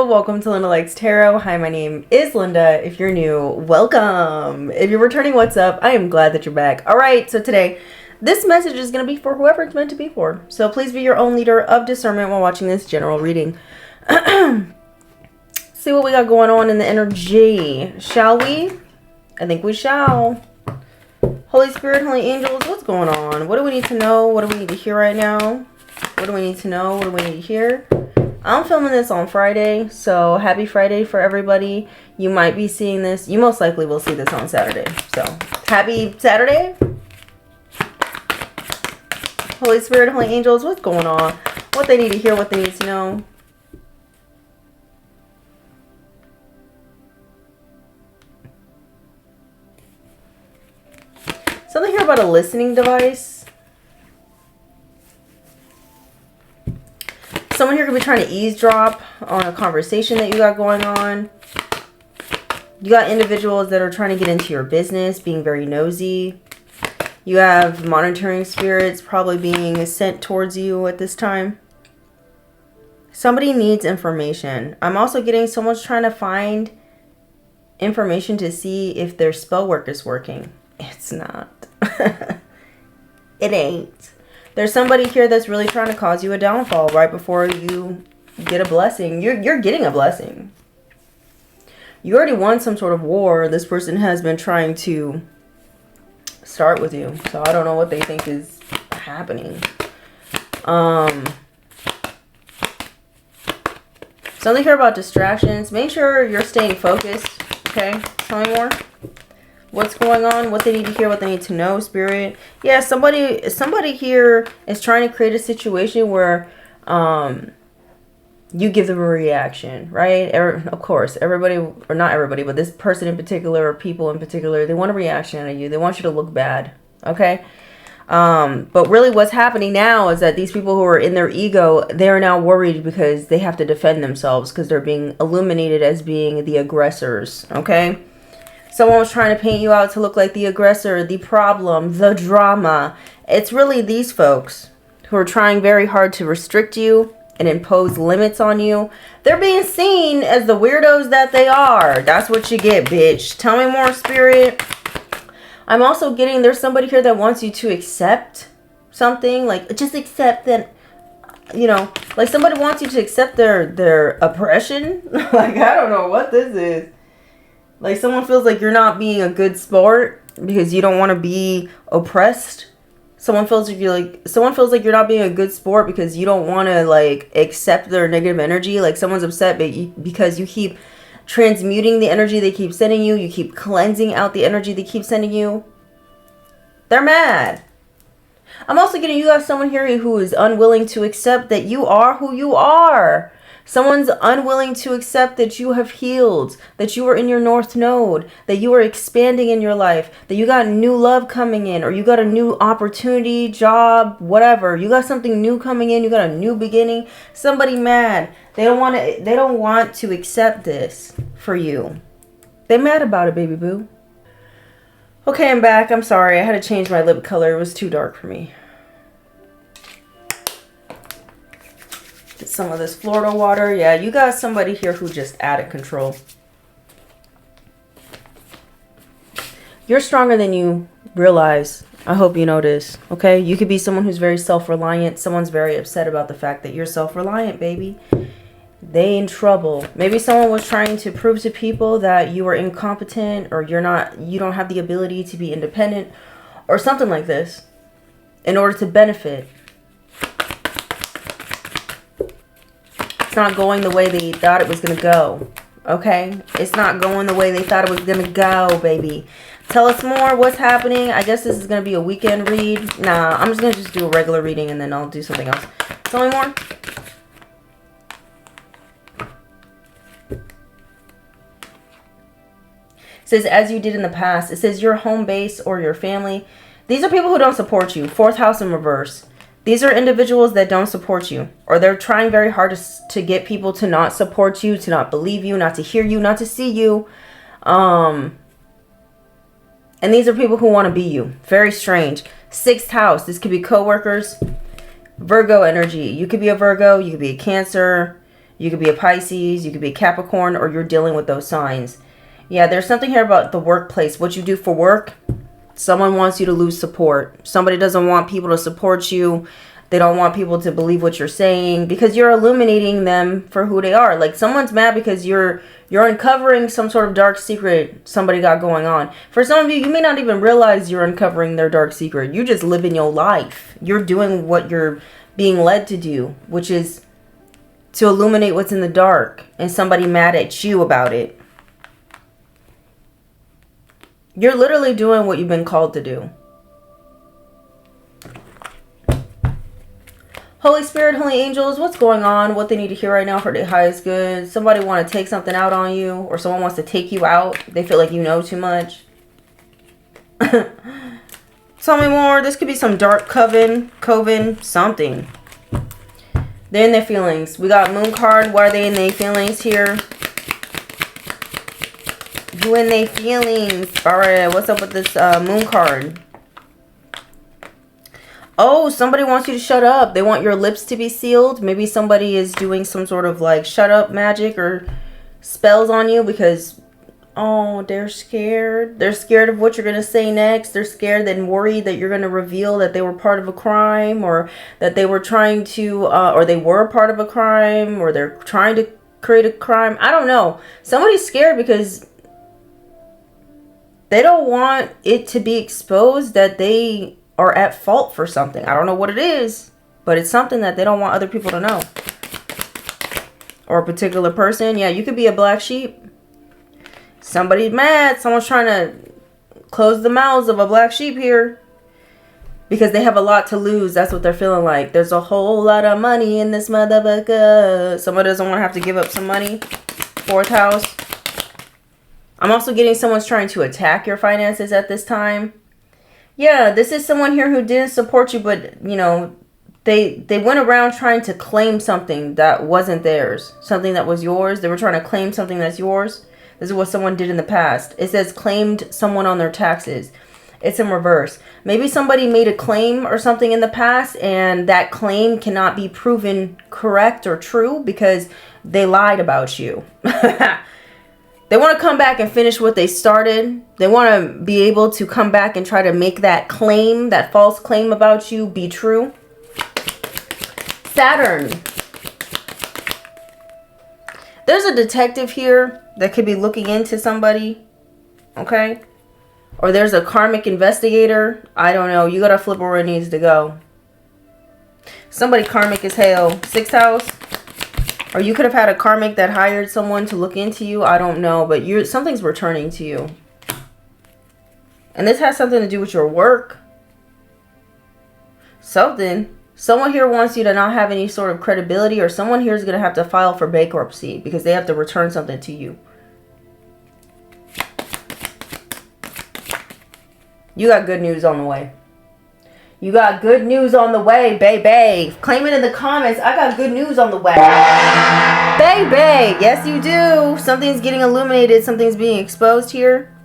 Hello, welcome to Linda Likes Tarot. Hi, my name is Linda. If you're new, welcome. If you're returning, what's up? I am glad that you're back. All right, so today, this message is going to be for whoever it's meant to be for. So please be your own leader of discernment while watching this general reading. See what we got going on in the energy, shall we? I think we shall. Holy Spirit, Holy Angels, what's going on? What do we need to know? What do we need to hear right now? What do we need to know? What do we need to hear? I'm filming this on Friday, so happy Friday for everybody. You might be seeing this. You most likely will see this on Saturday. So, happy Saturday. Holy Spirit, Holy Angels, what's going on? What they need to hear, what they need to know. Something here about a listening device. Someone here could be trying to eavesdrop on a conversation that you got going on. You got individuals that are trying to get into your business, being very nosy. You have monitoring spirits probably being sent towards you at this time. Somebody needs information. I'm also getting someone's trying to find information to see if their spell work is working. It's not. It ain't. There's somebody here that's really trying to cause you a downfall right before you get a blessing. You're getting a blessing. You already won some sort of war. This person has been trying to start with you. So I don't know what they think is happening. Something here about distractions. Make sure you're staying focused. Okay? Tell me more. What's going on, what they need to hear, what they need to know, Spirit. Yeah, somebody here is trying to create a situation where you give them a reaction, right? Of course, everybody, or not everybody, but this person in particular, or people in particular, they want a reaction out of you. They want you to look bad, okay? But really what's happening now is that these people who are in their ego, they are now worried because they have to defend themselves because they're being illuminated as being the aggressors, okay? Someone was trying to paint you out to look like the aggressor, the problem, the drama. It's really these folks who are trying very hard to restrict you and impose limits on you. They're being seen as the weirdos that they are. That's what you get, bitch. Tell me more, Spirit. I'm also getting there's somebody here that wants you to accept something. Like, just accept that, you know, like somebody wants you to accept their oppression. Like, I don't know what this is. Like, someone feels like you're not being a good sport because you don't want to be oppressed. Someone feels like you're not being a good sport because you don't want to, like, accept their negative energy. Like, someone's upset because you keep transmuting the energy they keep sending you. You keep cleansing out the energy they keep sending you. They're mad. I'm also getting you got someone here who is unwilling to accept that you are who you are. Someone's unwilling to accept that you have healed, that you are in your North Node, that you are expanding in your life, that you got new love coming in, or you got a new opportunity, job, whatever. You got something new coming in. You got a new beginning. Somebody mad. They don't want to accept this for you. They're mad about it, baby boo. Okay, I'm back. I'm sorry. I had to change my lip color. It was too dark for me. Get some of this Florida water. Yeah, you got somebody here who just out of control. You're stronger than you realize. I hope you know this, okay? You could be someone who's very self-reliant. Someone's very upset about the fact that you're self-reliant, baby. They in trouble. Maybe someone was trying to prove to people that you are incompetent or you don't have the ability to be independent or something like this in order to benefit. It's not going the way they thought it was going to go. Okay? It's not going the way they thought it was going to go, baby. Tell us more. What's happening? I guess this is going to be a weekend read. Nah, I'm just going to do a regular reading and then I'll do something else. Tell me more. It says, as you did in the past. It says your home base or your family. These are people who don't support you. Fourth house in reverse. These are individuals that don't support you, or they're trying very hard to get people to not support you, to not believe you, not to hear you, not to see you. And these are people who want to be you. Very strange. Sixth house. This could be coworkers. Virgo energy. You could be a Virgo. You could be a Cancer. You could be a Pisces, you could be a Capricorn, or you're dealing with those signs. Yeah, there's something here about the workplace. What you do for work, someone wants you to lose support. Somebody doesn't want people to support you. They don't want people to believe what you're saying because you're illuminating them for who they are. Like someone's mad because you're uncovering some sort of dark secret somebody got going on. For some of you, you may not even realize you're uncovering their dark secret. You just live in your life. You're doing what you're being led to do, which is to illuminate what's in the dark, and somebody mad at you about it. You're literally doing what you've been called to do. Holy Spirit, holy angels, what's going on? What they need to hear right now for their highest good? Somebody want to take something out on you, or someone wants to take you out. They feel like you know too much. Tell me more. This could be some dark coven, something. They're in their feelings. We got moon card. Why are they in their feelings here? You in their feelings. All right, what's up with this moon card? Oh, somebody wants you to shut up. They want your lips to be sealed. Maybe somebody is doing some sort of like shut up magic or spells on you because, oh, they're scared. They're scared of what you're going to say next. They're scared and worried that you're going to reveal that they were part of a crime, or that they were trying to, or they were part of a crime, or they're trying to create a crime. I don't know. Somebody's scared because they don't want it to be exposed that they are at fault for something. I don't know what it is, but it's something that they don't want other people to know. Or a particular person. Yeah, you could be a black sheep. Somebody's mad. Someone's trying to close the mouths of a black sheep here. Because they have a lot to lose. That's what they're feeling like. There's a whole lot of money in this motherfucker. Someone doesn't want to have to give up some money. Fourth house. I'm also getting someone's trying to attack your finances at this time. Yeah, this is someone here who didn't support you, but, you know, they went around trying to claim something that wasn't theirs. Something that was yours. They were trying to claim something that's yours. This is what someone did in the past. It says claimed someone on their taxes. It's in reverse. Maybe somebody made a claim or something in the past, and that claim cannot be proven correct or true because they lied about you. They want to come back and finish what they started. They want to be able to come back and try to make that claim, that false claim about you, be true. Saturn. There's a detective here that could be looking into somebody. Okay? Or there's a karmic investigator. I don't know. You got to flip where it needs to go. Somebody karmic as hell. Sixth house. Or you could have had a karmic that hired someone to look into you. I don't know. But something's returning to you. And this has something to do with your work. Something. Someone here wants you to not have any sort of credibility. Or someone here is going to have to file for bankruptcy. Because they have to return something to you. You got good news on the way. You got good news on the way, baby. Claim it in the comments. I got good news on the way. Baby. Yes, you do. Something's getting illuminated. Something's being exposed here.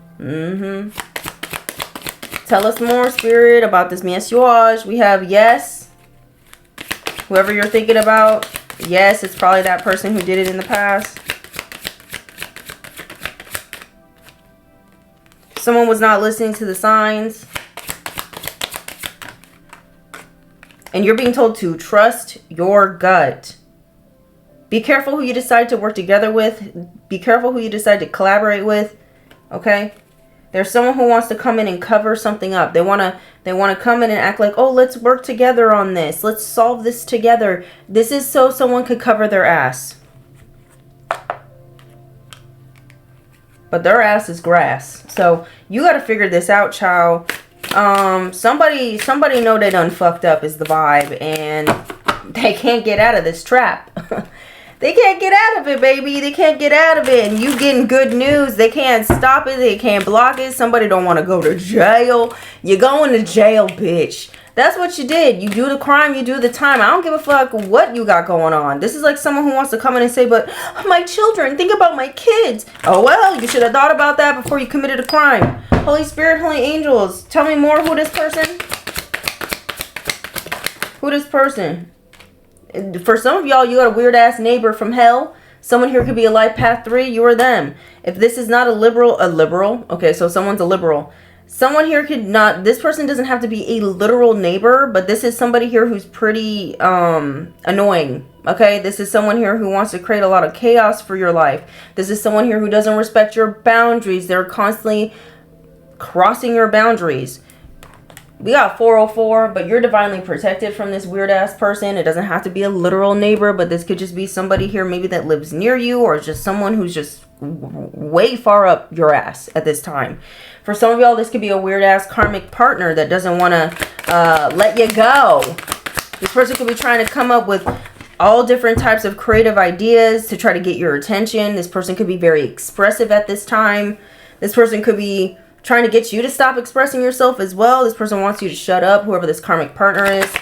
Tell us more, Spirit, about this message. We have yes. Whoever you're thinking about. Yes, it's probably that person who did it in the past. Someone was not listening to the signs. And you're being told to trust your gut. Be careful who you decide to work together with. Be careful who you decide to collaborate with. Okay? There's someone who wants to come in and cover something up. They want to come in and act like, "Oh, let's work together on this. Let's solve this together." This is so someone could cover their ass. But their ass is grass. So you got to figure this out, child. Somebody know they done fucked up is the vibe, and they can't get out of this trap. They can't get out of it, baby. They can't get out of it. And you getting good news. They can't stop it. They can't block it. Somebody don't want to go to jail. You're going to jail, bitch. That's what you did. You do the crime, you do the time. I don't give a fuck what you got going on. This is like someone who wants to come in and say, "But my children, think about my kids." Oh, well, you should have thought about that before you committed a crime. Holy Spirit, holy angels, tell me more. Who this person? Who this person? For some of y'all, you got a weird ass neighbor from hell. Someone here could be a life path 3. You or them. If this is not a liberal. Okay, so someone's a liberal. Someone here could not. This person doesn't have to be a literal neighbor, but this is somebody here who's pretty annoying. Okay, this is someone here who wants to create a lot of chaos for your life. This is someone here who doesn't respect your boundaries. They're constantly crossing your boundaries. We got 404, but you're divinely protected from this weird ass person. It doesn't have to be a literal neighbor, but this could just be somebody here maybe that lives near you, or just someone who's just way far up your ass at this time. For some of y'all, this could be a weird ass karmic partner that doesn't want to let you go. This person could be trying to come up with all different types of creative ideas to try to get your attention. This person could be very expressive at this time. This person could be trying to get you to stop expressing yourself as well. This person wants you to shut up, whoever this karmic partner is.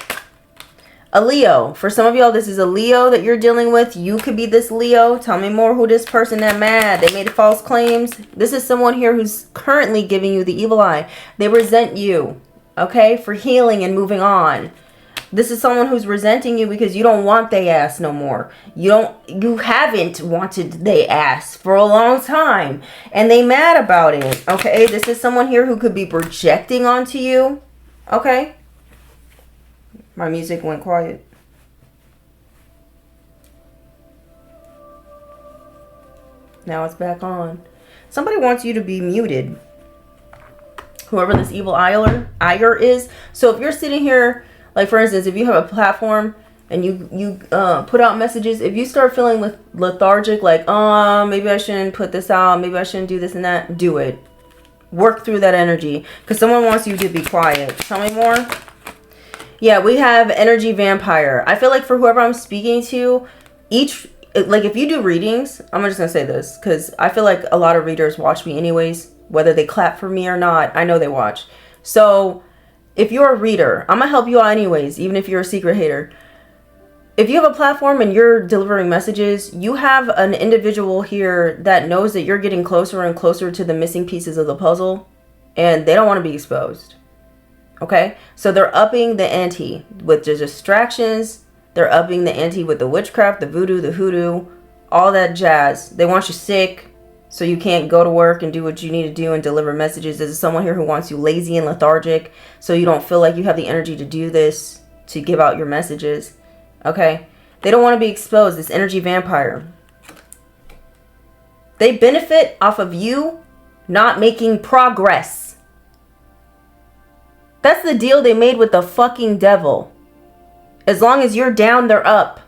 A Leo. For some of y'all, this is a Leo that you're dealing with. You could be this Leo. Tell me more who this person that mad. They made false claims. This is someone here who's currently giving you the evil eye. They resent you, okay, for healing and moving on. This is someone who's resenting you because you don't want they ass no more. You haven't wanted they ass for a long time. And they mad about it. Okay. This is someone here who could be projecting onto you. Okay. My music went quiet. Now it's back on. Somebody wants you to be muted. Whoever this evil ire is. So if you're sitting here, like for instance, if you have a platform and you put out messages, if you start feeling lethargic, like, oh, maybe I shouldn't put this out, maybe I shouldn't do this and that, do it. Work through that energy because someone wants you to be quiet. Tell me more. Yeah, we have energy vampire. I feel like for whoever I'm speaking to, like if you do readings, I'm just going to say this because I feel like a lot of readers watch me anyways, whether they clap for me or not. I know they watch. So if you're a reader, I'm going to help you out anyways, even if you're a secret hater. If you have a platform and you're delivering messages, you have an individual here that knows that you're getting closer and closer to the missing pieces of the puzzle, and they don't want to be exposed. Okay? So they're upping the ante with the distractions. They're upping the ante with the witchcraft, the voodoo, the hoodoo, all that jazz. They want you sick, so you can't go to work and do what you need to do and deliver messages. There's someone here who wants you lazy and lethargic, so you don't feel like you have the energy to do this, to give out your messages. Okay? They don't want to be exposed. This energy vampire. They benefit off of you not making progress. That's the deal they made with the fucking devil. As long as you're down, they're up.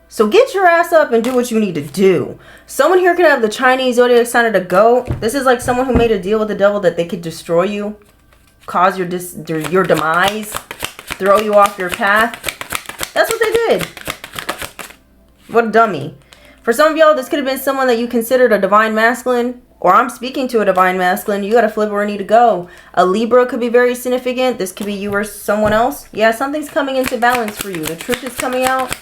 So get your ass up and do what you need to do. Someone here could have the Chinese zodiac sign of the goat. This is like someone who made a deal with the devil that they could destroy you, cause your demise, throw you off your path. That's what they did. What a dummy. For some of y'all, this could have been someone that you considered a divine masculine, or I'm speaking to a divine masculine. You got to flip where I need to go. A Libra could be very significant. This could be you or someone else. Yeah, something's coming into balance for you. The truth is coming out.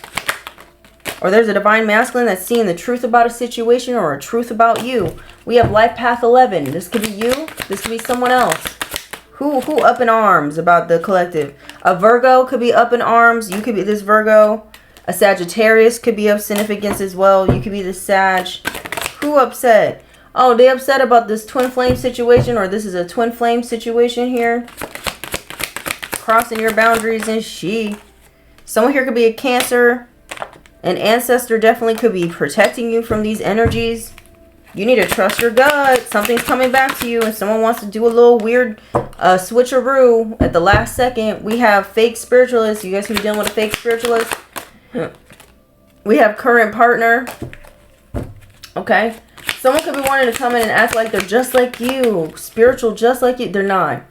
Or there's a divine masculine that's seeing the truth about a situation or a truth about you. We have life path 11. This could be you. This could be someone else. Who up in arms about the collective? A Virgo could be up in arms. You could be this Virgo. A Sagittarius could be of significance as well. You could be the Sag. Who upset? Oh, they upset about this twin flame situation, or this is a twin flame situation here. Crossing your boundaries and someone here could be a Cancer. An ancestor definitely could be protecting you from these energies. You need to trust your gut. Something's coming back to you and someone wants to do a little weird switcheroo at the last second. We have fake spiritualists. You guys could be dealing with a fake spiritualist. We have current partner. Okay. Someone could be wanting to come in and act like they're just like you. Spiritual just like you. They're not.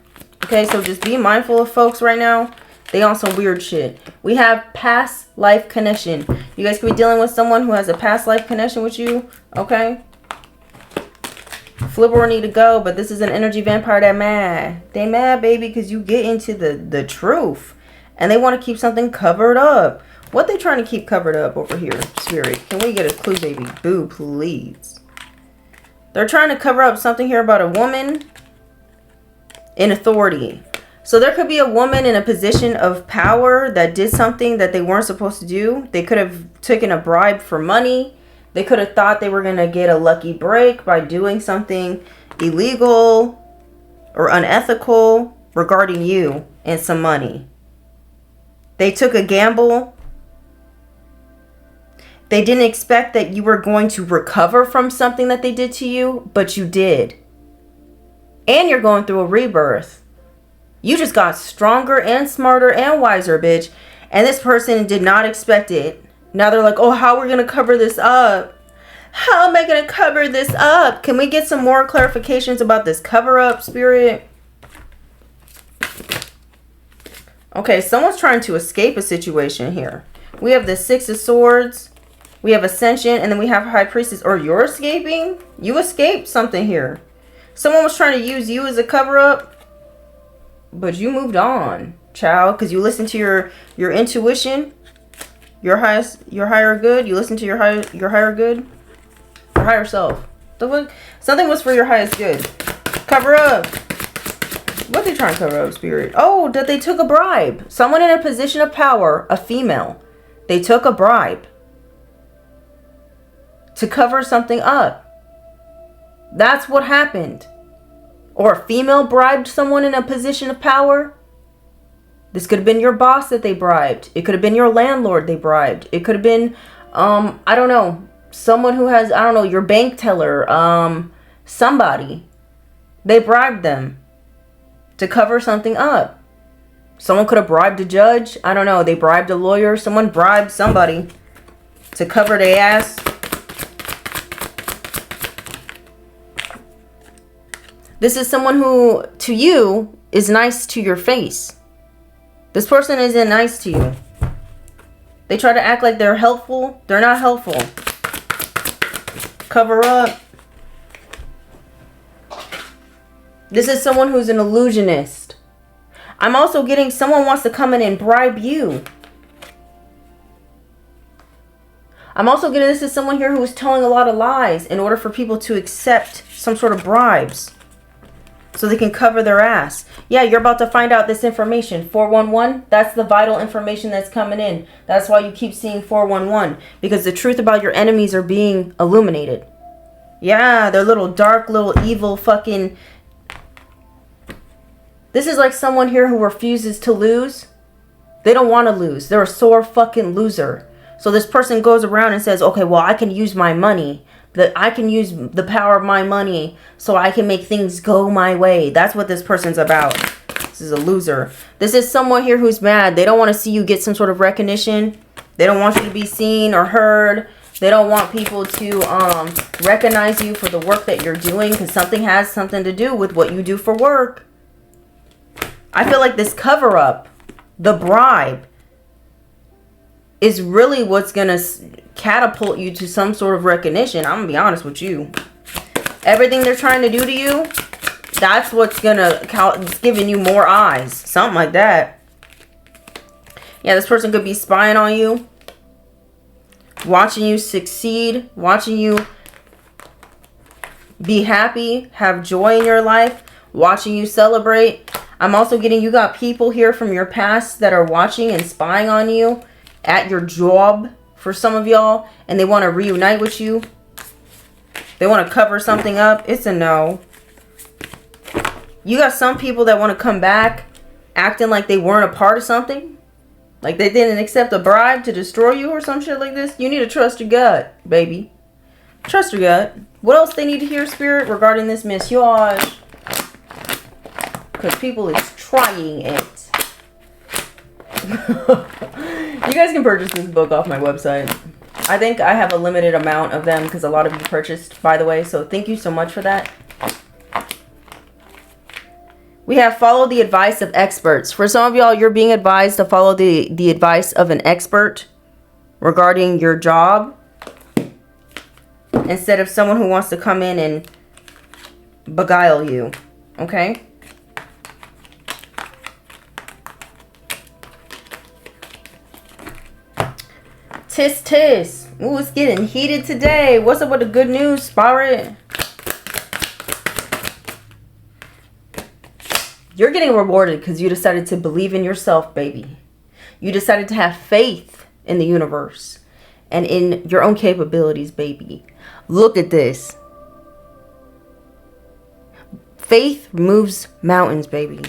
Okay, so just be mindful of folks right now. They on some weird shit. We have past life connection. You guys could be dealing with someone who has a past life connection with you. Okay. Flip where I need to go, but this is an energy vampire that mad. They mad, baby, because you get into the truth. And they want to keep something covered up. What they trying to keep covered up over here, Spirit? Can we get a clue, baby? Boo, please. They're trying to cover up something here about a woman in authority. So there could be a woman in a position of power that did something that they weren't supposed to do. They could have taken a bribe for money. They could have thought they were going to get a lucky break by doing something illegal or unethical regarding you and some money. They took a gamble. They didn't expect that you were going to recover from something that they did to you, but you did. And you're going through a rebirth. You just got stronger and smarter and wiser, bitch. And this person did not expect it. Now they're like, oh, how are we going to cover this up? How am I going to cover this up? Can we get some more clarifications about this cover up, Spirit? Okay, someone's trying to escape a situation here. We have the Six of Swords. We have Ascension. And then we have High Priestess. Or you're escaping? You escaped something here. Someone was trying to use you as a cover up. But you moved on, child, because you listened to your intuition, your higher good. You listened to your higher good, your higher self. Something was for your highest good. Cover up. What they trying to cover up, Spirit? Oh, that they took a bribe. Someone in a position of power, a female, they took a bribe to cover something up. That's what happened. Or a female bribed someone in a position of power. This could have been your boss that they bribed. It could have been your landlord they bribed. It could have been, I don't know, someone who has, I don't know, your bank teller, somebody. They bribed them to cover something up. Someone could have bribed a judge. I don't know. They bribed a lawyer. Someone bribed somebody to cover their ass. This is someone who, to you, is nice to your face. This person isn't nice to you. They try to act like they're helpful. They're not helpful. Cover up. This is someone who's an illusionist. I'm also getting someone wants to come in and bribe you. I'm also getting this is someone here who is telling a lot of lies in order for people to accept some sort of bribes. So they can cover their ass. Yeah, you're about to find out this information. 411, that's the vital information that's coming in. That's why you keep seeing 411. Because the truth about your enemies are being illuminated. Yeah, they're little dark, little evil fucking... This is like someone here who refuses to lose. They don't want to lose. They're a sore fucking loser. So this person goes around and says, okay, well, I can use my money. That I can use the power of my money so I can make things go my way. That's what this person's about. This is a loser. This is someone here who's mad. They don't want to see you get some sort of recognition. They don't want you to be seen or heard. They don't want people to recognize you for the work that you're doing because something has something to do with what you do for work. I feel like this cover up, the bribe, is really what's going to catapult you to some sort of recognition. I'm going to be honest with you. Everything they're trying to do to you, that's what's going to, it's giving you more eyes. Something like that. Yeah, this person could be spying on you. Watching you succeed. Watching you be happy. Have joy in your life. Watching you celebrate. I'm also getting, you got people here from your past that are watching and spying on you at your job for some of y'all, and they want to reunite with you. They want to cover something up. It's a no. You got some people that want to come back acting like they weren't a part of something, like they didn't accept a bribe to destroy you or some shit like this. You need to trust your gut, baby. Trust your gut. What else they need to hear, Spirit, regarding this message? Because people is trying it. You guys can purchase this book off my website. I think I have a limited amount of them because a lot of you purchased, by the way. So thank you so much for that. We have follow the advice of experts. For some of y'all, you're being advised to follow the advice of an expert regarding your job instead of someone who wants to come in and beguile you. Okay? Tis tis. Ooh, it's getting heated today. What's up with the good news, Spirit? You're getting rewarded because you decided to believe in yourself, baby. You decided to have faith in the universe and in your own capabilities, baby. Look at this. Faith moves mountains, baby.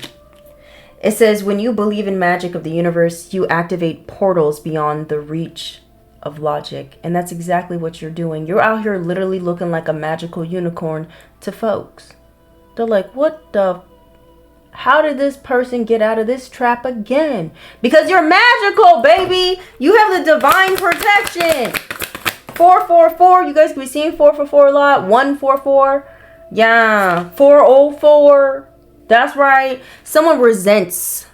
It says, when you believe in magic of the universe, you activate portals beyond the reach of logic. And that's exactly what you're doing. You're out here literally looking like a magical unicorn to folks. They're like, what the? How did this person get out of this trap again? Because you're magical, baby. You have the divine protection. 444. You guys can be seeing 444 a lot. 144. Yeah. 404. That's right. Someone resents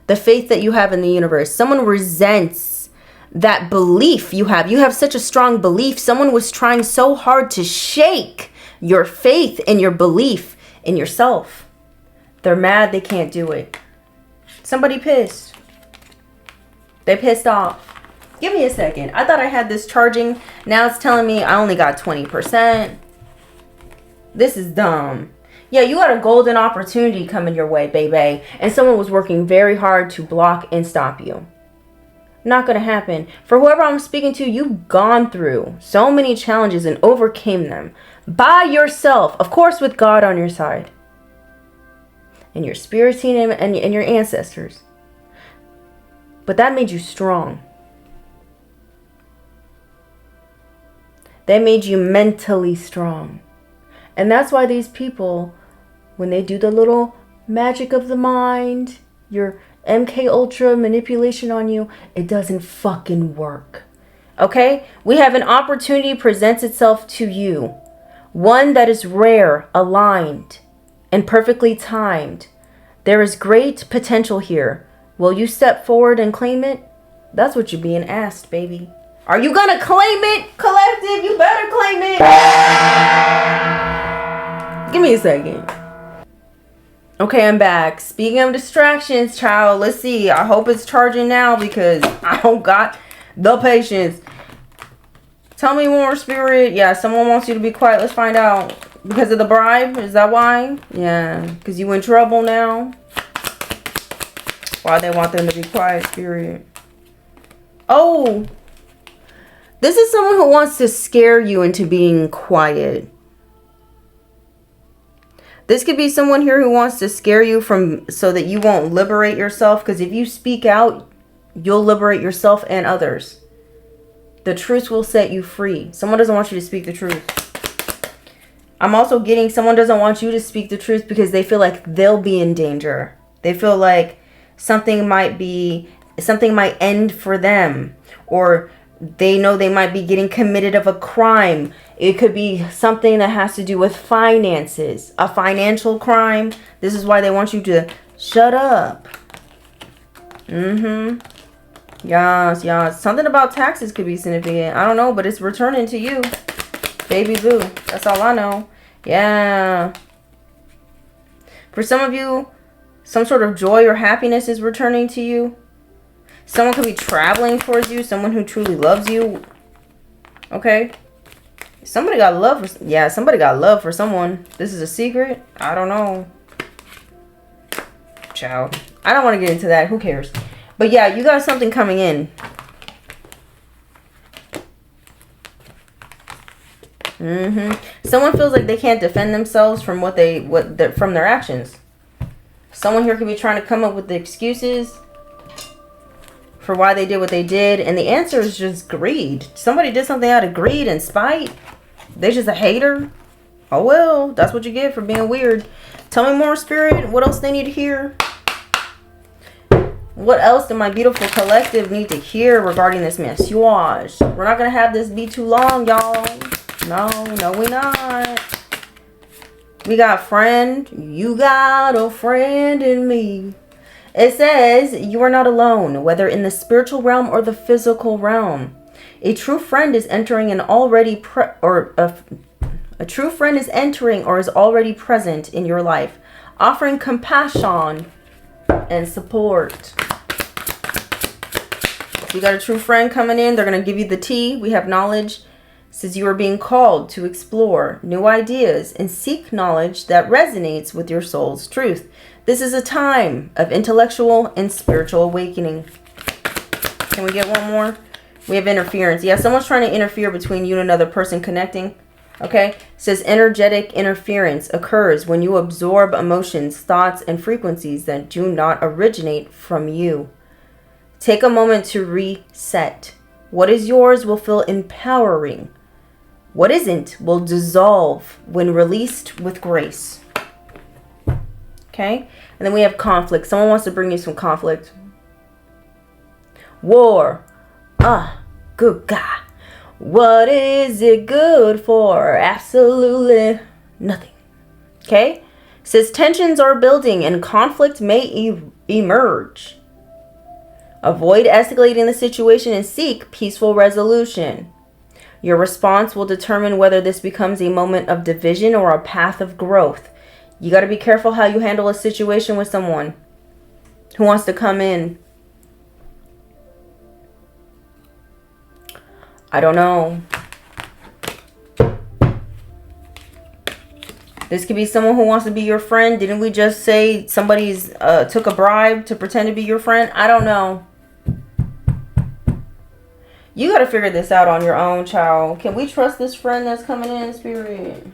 the faith that you have in the universe. Someone resents that belief you have. You have such a strong belief. Someone was trying so hard to shake your faith and your belief in yourself. They're mad they can't do it. Somebody pissed. They pissed off. Give me a second. I thought I had this charging. Now it's telling me I only got 20%. This is dumb. Yeah, you got a golden opportunity coming your way, baby. And someone was working very hard to block and stop you. Not going to happen. For whoever I'm speaking to, you've gone through so many challenges and overcame them by yourself. Of course, with God on your side. And your spirit team and your ancestors. But that made you strong. They made you mentally strong. And that's why these people, when they do the little magic of the mind, your MK Ultra manipulation on you, it doesn't fucking work. Okay? We have an opportunity presents itself to you. One that is rare, aligned, and perfectly timed. There is great potential here. Will you step forward and claim it? That's what you're being asked, baby. Are you gonna claim it, collective? You better claim it. Give me a second. Okay, I'm back. Speaking of distractions, child, let's see. I hope it's charging now because I don't got the patience. Tell me more, spirit. Yeah, someone wants you to be quiet. Let's find out. Because of the bribe? Is that why? Yeah, because you in trouble now? Why they want them to be quiet, spirit? Oh, this is someone who wants to scare you into being quiet. This could be someone here who wants to scare you from so that you won't liberate yourself. Because if you speak out, you'll liberate yourself and others. The truth will set you free. Someone doesn't want you to speak the truth. I'm also getting someone doesn't want you to speak the truth because they feel like they'll be in danger. They feel like something might end for them, or they know they might be getting committed of a crime. It could be something that has to do with finances, a financial crime. This is why they want you to shut up. Yes. Something about taxes could be significant. I don't know, but it's returning to you. Baby boo. That's all I know. Yeah. For some of you, some sort of joy or happiness is returning to you. Someone could be traveling towards you. Someone who truly loves you. Okay. Somebody got love for... Yeah, somebody got love for someone. This is a secret? I don't know. Child. I don't want to get into that. Who cares? But yeah, you got something coming in. Someone feels like they can't defend themselves from from their actions. Someone here could be trying to come up with the excuses for why they did what they did, and the answer is just greed. Somebody did something out of greed and spite. They're just a hater. Oh well, that's what you get for being weird. Tell me more, spirit. What else they need to hear? What else do my beautiful collective need to hear regarding this message? We're not gonna have this be too long, y'all. No, we're not. We got friend. You got a friend in me. It says you are not alone, whether in the spiritual realm or the physical realm. A true friend is entering a true friend is entering or is already present in your life, offering compassion and support. So you got a true friend coming in. They're going to give you the tea. We have knowledge, Says you are being called to explore new ideas and seek knowledge that resonates with your soul's truth. This is a time of intellectual and spiritual awakening. Can we get one more? We have interference. Yeah, someone's trying to interfere between you and another person connecting. Okay? It says energetic interference occurs when you absorb emotions, thoughts, and frequencies that do not originate from you. Take a moment to reset. What is yours will feel empowering. What isn't will dissolve when released with grace. Okay? And then we have conflict. Someone wants to bring you some conflict. War. Good God. What is it good for? Absolutely nothing. Okay? It says tensions are building and conflict may emerge. Avoid escalating the situation and seek peaceful resolution. Your response will determine whether this becomes a moment of division or a path of growth. You got to be careful how you handle a situation with someone who wants to come in. I don't know. This could be someone who wants to be your friend. Didn't we just say somebody's took a bribe to pretend to be your friend? I don't know. You got to figure this out on your own, child. Can we trust this friend that's coming in, Spirit?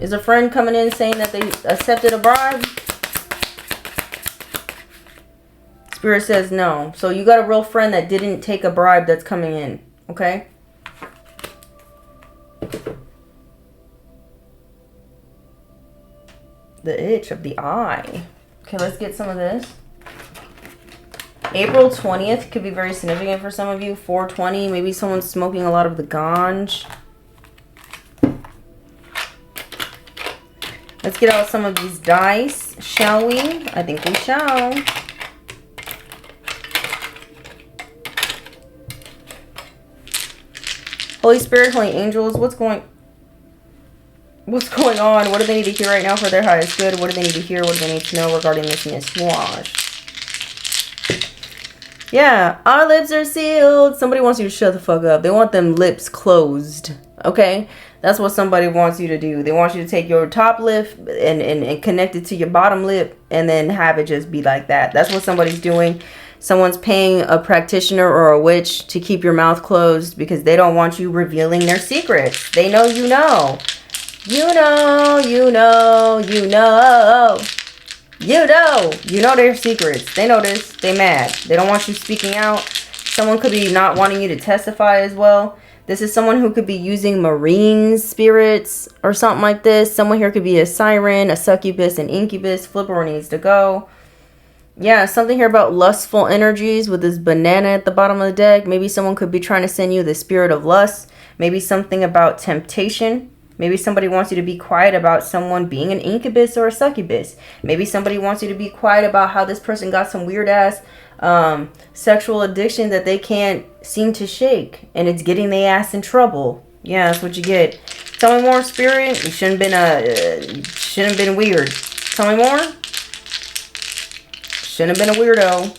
Is a friend coming in saying that they accepted a bribe? Spirit says no. So you got a real friend that didn't take a bribe that's coming in. Okay? The itch of the eye. Okay, let's get some of this. April 20th could be very significant for some of you. 420. Maybe someone's smoking a lot of the ganj. Let's get out some of these dice, shall we? I think we shall. Holy Spirit, Holy Angels, what's going on? What do they need to hear right now for their highest good? What do they need to hear? What do they need to know regarding this miswash? Yeah, our lips are sealed. Somebody wants you to shut the fuck up. They want them lips closed. Okay? That's what somebody wants you to do. They want you to take your top lip and connect it to your bottom lip and then have it just be like that. That's what somebody's doing. Someone's paying a practitioner or a witch to keep your mouth closed because they don't want you revealing their secrets. They know you know. You know, you know, you know. You know their secrets. They know this. They mad. They don't want you speaking out. Someone could be not wanting you to testify as well. This is someone who could be using marine spirits or something like this. Someone here could be a siren, a succubus, an incubus. Flipper needs to go. Yeah, something here about lustful energies with this banana at the bottom of the deck. Maybe someone could be trying to send you the spirit of lust. Maybe something about temptation. Maybe somebody wants you to be quiet about someone being an incubus or a succubus. Maybe somebody wants you to be quiet about how this person got some weird ass sexual addiction that they can't seem to shake. And it's getting their ass in trouble. Yeah, that's what you get. Tell me more, Spirit. You shouldn't have been weird. Tell me more. Shouldn't have been a weirdo.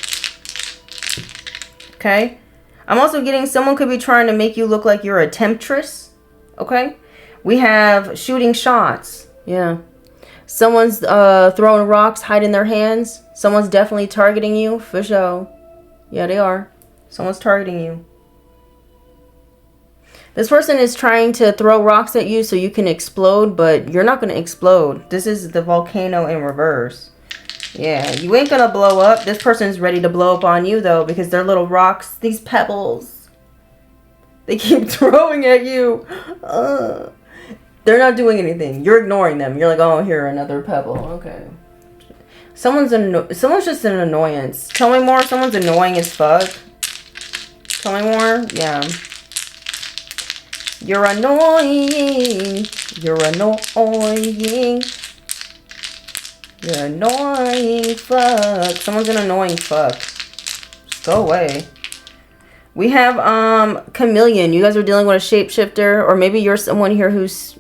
Okay. I'm also getting someone could be trying to make you look like you're a temptress. Okay. We have shooting shots. Yeah. Someone's throwing rocks, hiding their hands. Someone's definitely targeting you, for sure. Yeah, they are. Someone's targeting you. This person is trying to throw rocks at you so you can explode, but you're not going to explode. This is the volcano in reverse. Yeah, you ain't going to blow up. This person's ready to blow up on you, though, because they're little rocks, these pebbles. They keep throwing at you. They're not doing anything. You're ignoring them. You're like, oh, here, another pebble. Okay. Someone's just an annoyance. Tell me more. Someone's annoying as fuck. Tell me more. Yeah. You're annoying. You're annoying. You're annoying. Fuck. Someone's an annoying fuck. Just go away. We have chameleon. You guys are dealing with a shapeshifter, or maybe you're someone here who's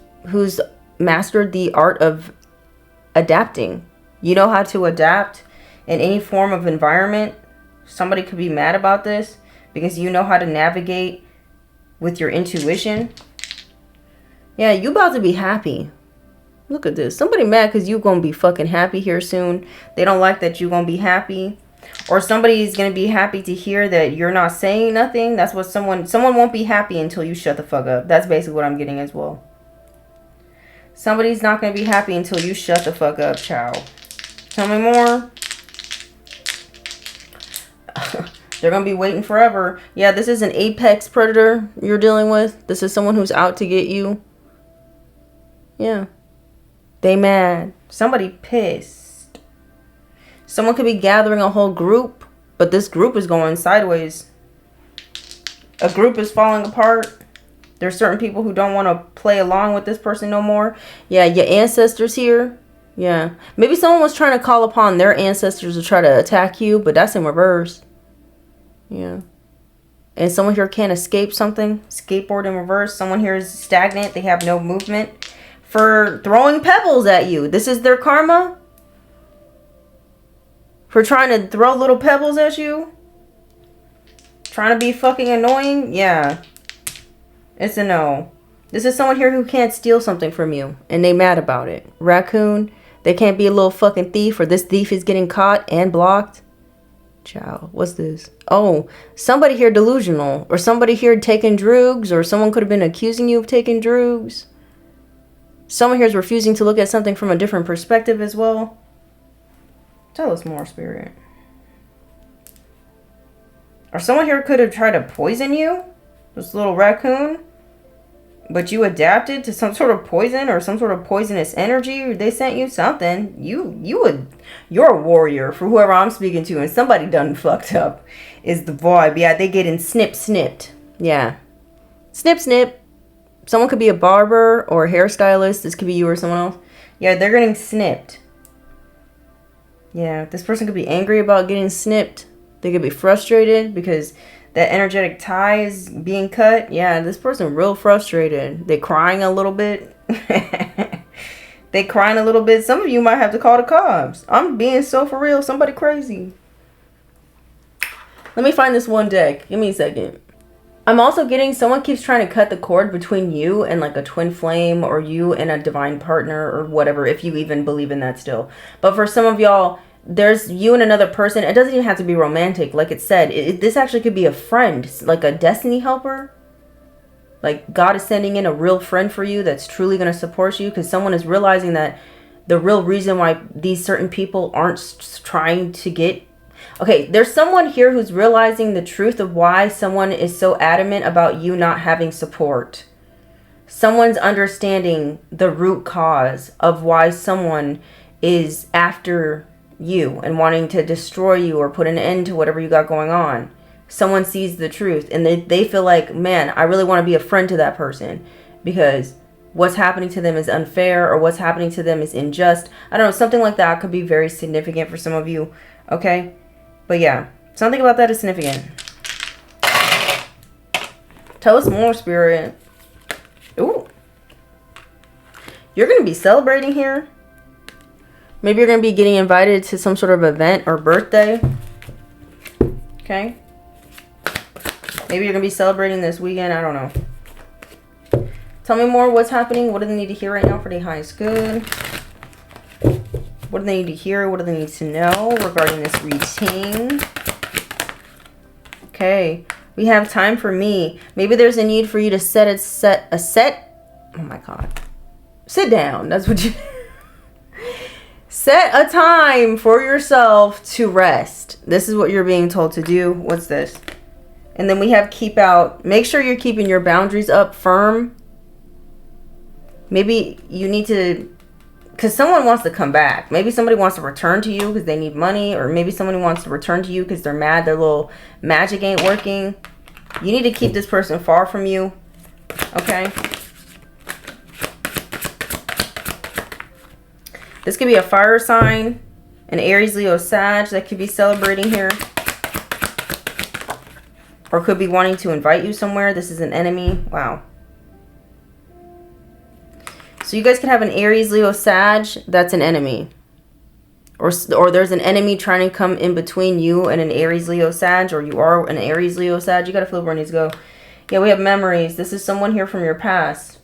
mastered the art of adapting. You know how to adapt in any form of environment. Somebody could be mad about this. because you know how to navigate with your intuition. Yeah, you about to be happy. Look at this. Somebody mad because you gonna be fucking happy here soon. They don't like that you gonna be happy. Or somebody's gonna be happy to hear that you're not saying nothing. That's what someone won't be happy until you shut the fuck up. That's basically what I'm getting as well. Somebody's not gonna be happy until you shut the fuck up, child. Tell me more. They're gonna be waiting forever. Yeah, this is an apex predator you're dealing with. This is someone who's out to get you. Yeah. They mad. Somebody pissed. Someone could be gathering a whole group, but this group is going sideways. A group is falling apart. There's certain people who don't want to play along with this person no more. Yeah, your ancestors here. Yeah. Maybe someone was trying to call upon their ancestors to try to attack you, but that's in reverse. Yeah. And someone here can't escape something. Skateboard in reverse. Someone here is stagnant. They have no movement. For throwing pebbles at you. This is their karma? For trying to throw little pebbles at you? Trying to be fucking annoying? Yeah. It's a no. This is someone here who can't steal something from you. And they mad about it. Raccoon. They can't be a little fucking thief. Or this thief is getting caught and blocked. Ciao. What's this? Oh, somebody here delusional. Or somebody here taking drugs. Or someone could have been accusing you of taking drugs. Someone here is refusing to look at something from a different perspective as well. Tell us more, Spirit. Or someone here could have tried to poison you. This little raccoon. But you adapted to some sort of poison or some sort of poisonous energy. They sent you something. You're a warrior for whoever I'm speaking to. And somebody done fucked up is the vibe. Yeah, they getting snipped. Yeah. Snip. Someone could be a barber or a hairstylist. This could be you or someone else. Yeah, they're getting snipped. Yeah, this person could be angry about getting snipped. They could be frustrated because that energetic tie is being cut. Yeah, this person real frustrated. They crying a little bit. They crying a little bit. Some of you might have to call the cops. I'm being so for real. Somebody crazy. Let me find this one deck. Give me a second. I'm also getting someone keeps trying to cut the cord between you and like a twin flame or you and a divine partner or whatever, if you even believe in that still. But for some of y'all, there's you and another person. It doesn't even have to be romantic. Like it said, this actually could be a friend, like a destiny helper. Like God is sending in a real friend for you that's truly going to support you because someone is realizing that the real reason why these certain people aren't trying to get. Okay, there's someone here who's realizing the truth of why someone is so adamant about you not having support. Someone's understanding the root cause of why someone is after you and wanting to destroy you or put an end to whatever you got going on. Someone sees the truth and they feel like, man, I really want to be a friend to that person because what's happening to them is unfair or what's happening to them is unjust. I don't know, something like that could be very significant for some of you, okay? But yeah, something about that is significant. Tell us more, Spirit. Ooh. You're going to be celebrating here. Maybe you're going to be getting invited to some sort of event or birthday. Okay. Maybe you're going to be celebrating this weekend. I don't know. Tell me more. What's happening? What do they need to hear right now for the highest good? What do they need to hear? What do they need to know regarding this reading? Okay. We have time for me. Maybe there's a need for you to set. Oh my God. Sit down. That's what you... Set a time for yourself to rest. This is what you're being told to do. What's this? And then we have keep out. Make sure you're keeping your boundaries up firm. Maybe you need to... Because someone wants to come back. Maybe somebody wants to return to you because they need money. Or maybe somebody wants to return to you because they're mad. Their little magic ain't working. You need to keep this person far from you. Okay? This could be a fire sign. An Aries, Leo, Sag that could be celebrating here. Or could be wanting to invite you somewhere. This is an enemy. Wow. So you guys can have an Aries, Leo, Sag. That's an enemy. Or there's an enemy trying to come in between you and an Aries, Leo, Sag, or you are an Aries, Leo, Sag. You got to flip where it needs to go. Yeah, we have memories. This is someone here from your past.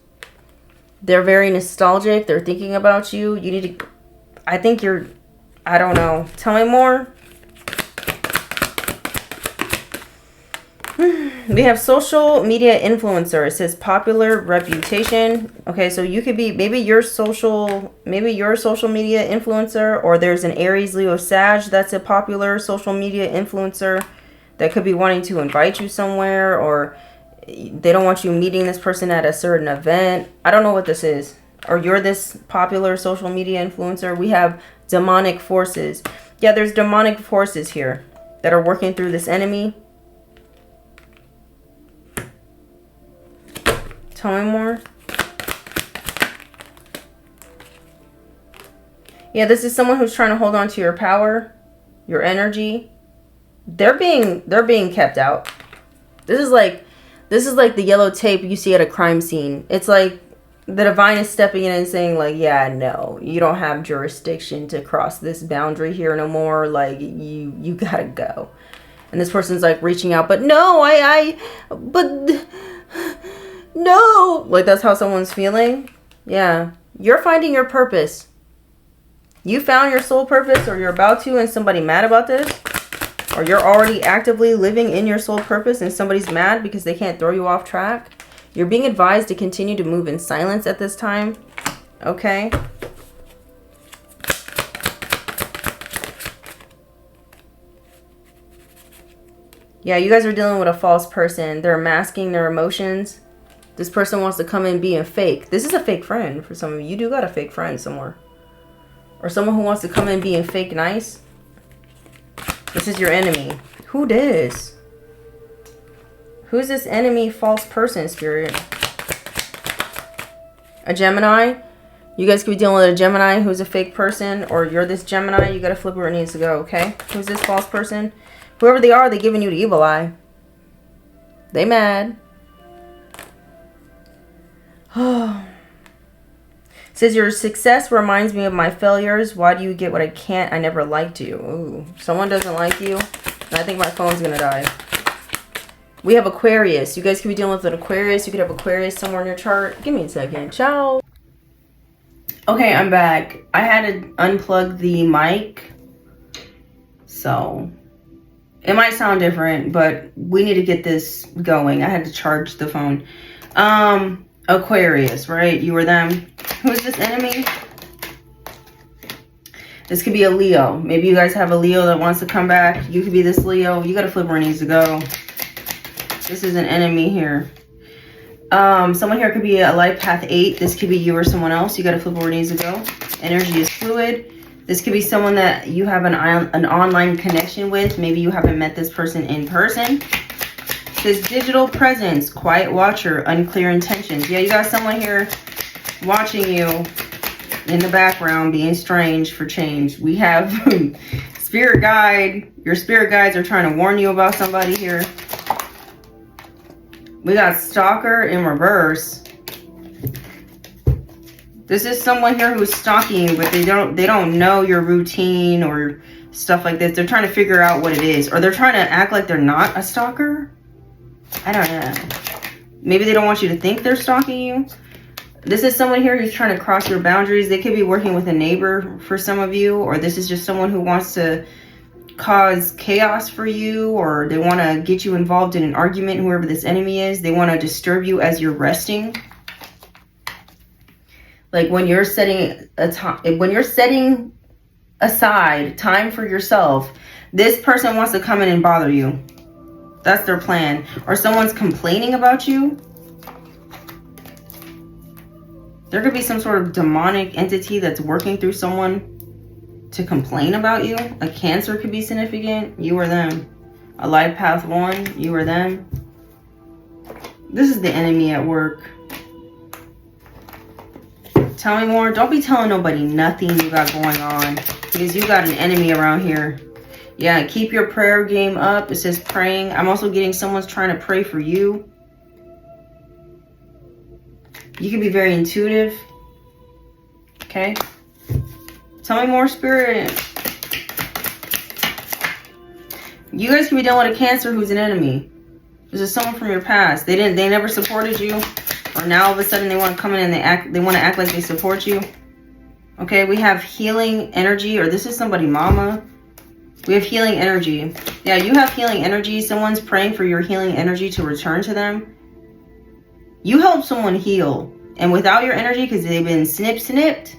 They're very nostalgic. They're thinking about you. You need to, I think you're, I don't know. Tell me more. We have social media influencer. It says popular reputation. Okay, so you could be, maybe you're a social media influencer, or there's an Aries, Leo, Sag that's a popular social media influencer that could be wanting to invite you somewhere, or they don't want you meeting this person at a certain event. I don't know what this is. Or you're this popular social media influencer. We have demonic forces. Yeah, there's demonic forces here that are working through this enemy. Tell me more. Yeah, this is someone who's trying to hold on to your power, your energy. They're being kept out. This is like the yellow tape you see at a crime scene. It's like the divine is stepping in and saying, like, yeah, no, you don't have jurisdiction to cross this boundary here no more. Like, you gotta go. And this person's like reaching out, but no, but no. Like, that's how someone's feeling. Yeah. You're finding your purpose. You found your soul purpose, or you're about to, and somebody mad about this. Or you're already actively living in your soul purpose and somebody's mad because they can't throw you off track. You're being advised to continue to move in silence at this time. Okay. Yeah, you guys are dealing with a false person. They're masking their emotions. This person wants to come in being fake. This is a fake friend for some of you. You do got a fake friend somewhere. Or someone who wants to come in being fake nice. This is your enemy. Who this? Who's this enemy false person, Spirit? A Gemini? You guys could be dealing with a Gemini who's a fake person. Or you're this Gemini. You got to flip where it needs to go, okay? Who's this false person? Whoever they are, they're giving you the evil eye. They mad. Oh. Says your success reminds me of my failures. Why do you get what I can't? I never liked you. Ooh, someone doesn't like you. And I think my phone's gonna die. We have Aquarius. You guys could be dealing with an Aquarius. You could have Aquarius somewhere in your chart. Give me a second. Ciao. Okay, I'm back. I had to unplug the mic. So it might sound different, but we need to get this going. I had to charge the phone. Aquarius, right? You or them. Who's this enemy? This could be a Leo. Maybe you guys have a Leo that wants to come back. You could be this Leo. You got to flip where it needs to go. This is an enemy here. Someone here could be a life path 8. This could be you or someone else. You got to flip where it needs to go. Energy is fluid. This could be someone that you have an online connection with. Maybe you haven't met this person in person. This digital presence, quiet watcher, unclear intentions. Yeah, you got someone here watching you in the background, being strange for change. We have spirit guide. Your spirit guides are trying to warn you about somebody here. We got stalker in reverse. This is someone here who's stalking you, but they don't know your routine or stuff like this. They're trying to figure out what it is, or they're trying to act like they're not a stalker. I don't know. Maybe they don't want you to think they're stalking you. This is someone here who's trying to cross your boundaries. They could be working with a neighbor for some of you, or this is just someone who wants to cause chaos for you, or they want to get you involved in an argument, whoever this enemy is. They want to disturb you as you're resting. Like when you're setting aside time for yourself, this person wants to come in and bother you. That's their plan. Or someone's complaining about you. There could be some sort of demonic entity that's working through someone to complain about you. A Cancer could be significant. You or them. A life path 1. You or them. This is the enemy at work. Tell me more. Don't be telling nobody nothing you got going on, because you got an enemy around here. Yeah, keep your prayer game up. It says praying. I'm also getting someone's trying to pray for you. You can be very intuitive. Okay. Tell me more, Spirit. You guys can be dealing with a Cancer who's an enemy. This is someone from your past. They never supported you, or now all of a sudden they want to come in and they want to act like they support you. Okay, we have healing energy, or this is somebody mama. We have healing energy. Yeah, you have healing energy. Someone's praying for your healing energy to return to them. You help someone heal. And without your energy, because they've been snipped,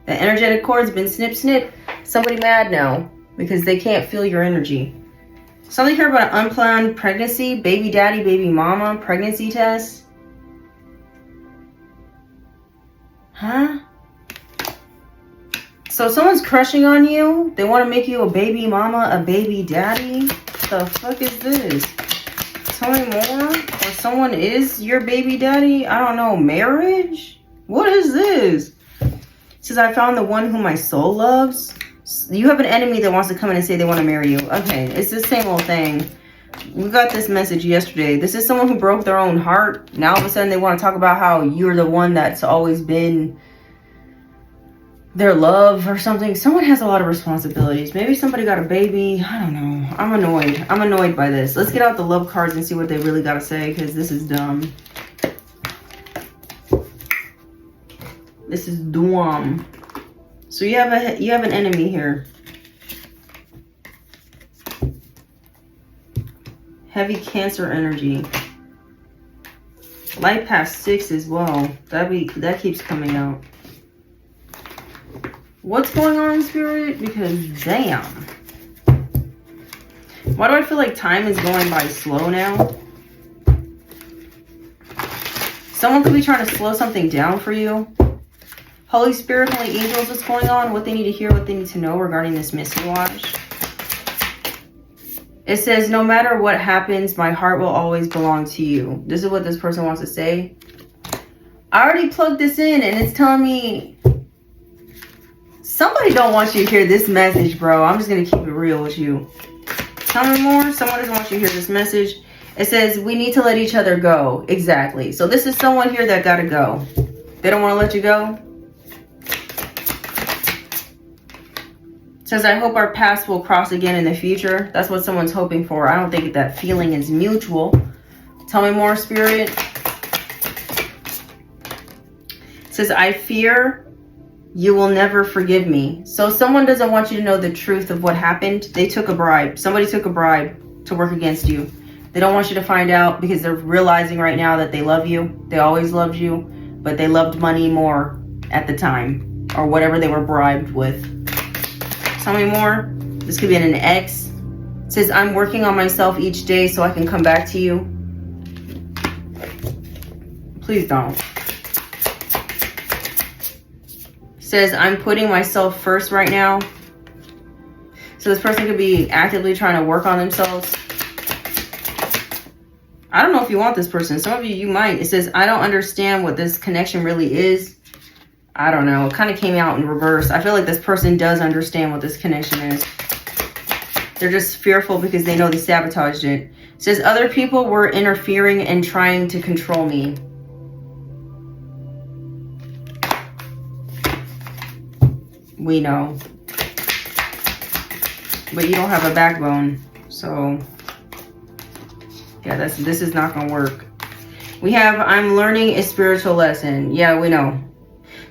the energetic cord's been snipped, somebody mad now because they can't feel your energy. Something here about an unplanned pregnancy, baby daddy, baby mama, pregnancy test. Huh? So someone's crushing on you. They want to make you a baby mama, a baby daddy. The fuck is this? Tell me more. Or someone is your baby daddy. I don't know. Marriage? What is this? It says, I found the one whom my soul loves. You have an enemy that wants to come in and say they want to marry you. Okay, it's the same old thing. We got this message yesterday. This is someone who broke their own heart. Now all of a sudden they want to talk about how you're the one that's always been their love or something. Someone has a lot of responsibilities. Maybe somebody got a baby. I don't know. I'm annoyed. I'm annoyed by this. Let's get out the love cards and see what they really got to say, because this is dumb. This is dumb. So you have an enemy here. Heavy Cancer energy. Light past 6 as well. That keeps coming out. What's going on, Spirit? Because damn. Why do I feel like time is going by slow now? Someone could be trying to slow something down for you. Holy Spirit, Holy Angels, what's going on? What they need to hear, what they need to know regarding this missing watch. It says, no matter what happens, my heart will always belong to you. This is what this person wants to say. I already plugged this in and it's telling me somebody don't want you to hear this message, bro. I'm just going to keep it real with you. Tell me more. Someone doesn't want you to hear this message. It says, we need to let each other go. Exactly. So this is someone here that got to go. They don't want to let you go. It says, I hope our paths will cross again in the future. That's what someone's hoping for. I don't think that feeling is mutual. Tell me more, Spirit. It says, I fear you will never forgive me. So someone doesn't want you to know the truth of what happened. They took a bribe. Somebody took a bribe to work against you. They don't want you to find out because they're realizing right now that they love you. They always loved you, but they loved money more at the time, or whatever they were bribed with. Tell me more. This could be an ex. It says, I'm working on myself each day so I can come back to you. Please don't. It says, I'm putting myself first right now. So this person could be actively trying to work on themselves. I don't know if you want this person. Some of you might. It says, I don't understand what this connection really is. I don't know. It kind of came out in reverse. I feel like this person does understand what this connection is. They're just fearful because they know they sabotaged it. It says, other people were interfering and trying to control me. We know. But you don't have a backbone. So, yeah, this is not going to work. We have, I'm learning a spiritual lesson. Yeah, we know.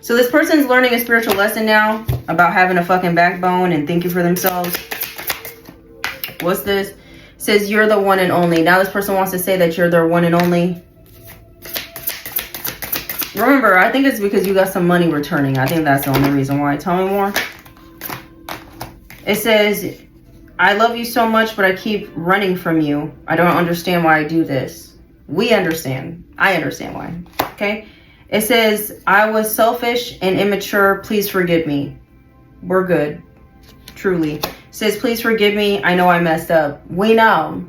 So this person's learning a spiritual lesson now about having a fucking backbone and thinking for themselves. What's this? It says, you're the one and only. Now this person wants to say that you're their one and only. Remember, I think it's because you got some money returning. I think that's the only reason why. Tell me more. It says, I love you so much, but I keep running from you. I don't understand why I do this. We understand. I understand why. Okay? It says, I was selfish and immature. Please forgive me. We're good. Truly. It says, please forgive me. I know I messed up. We know.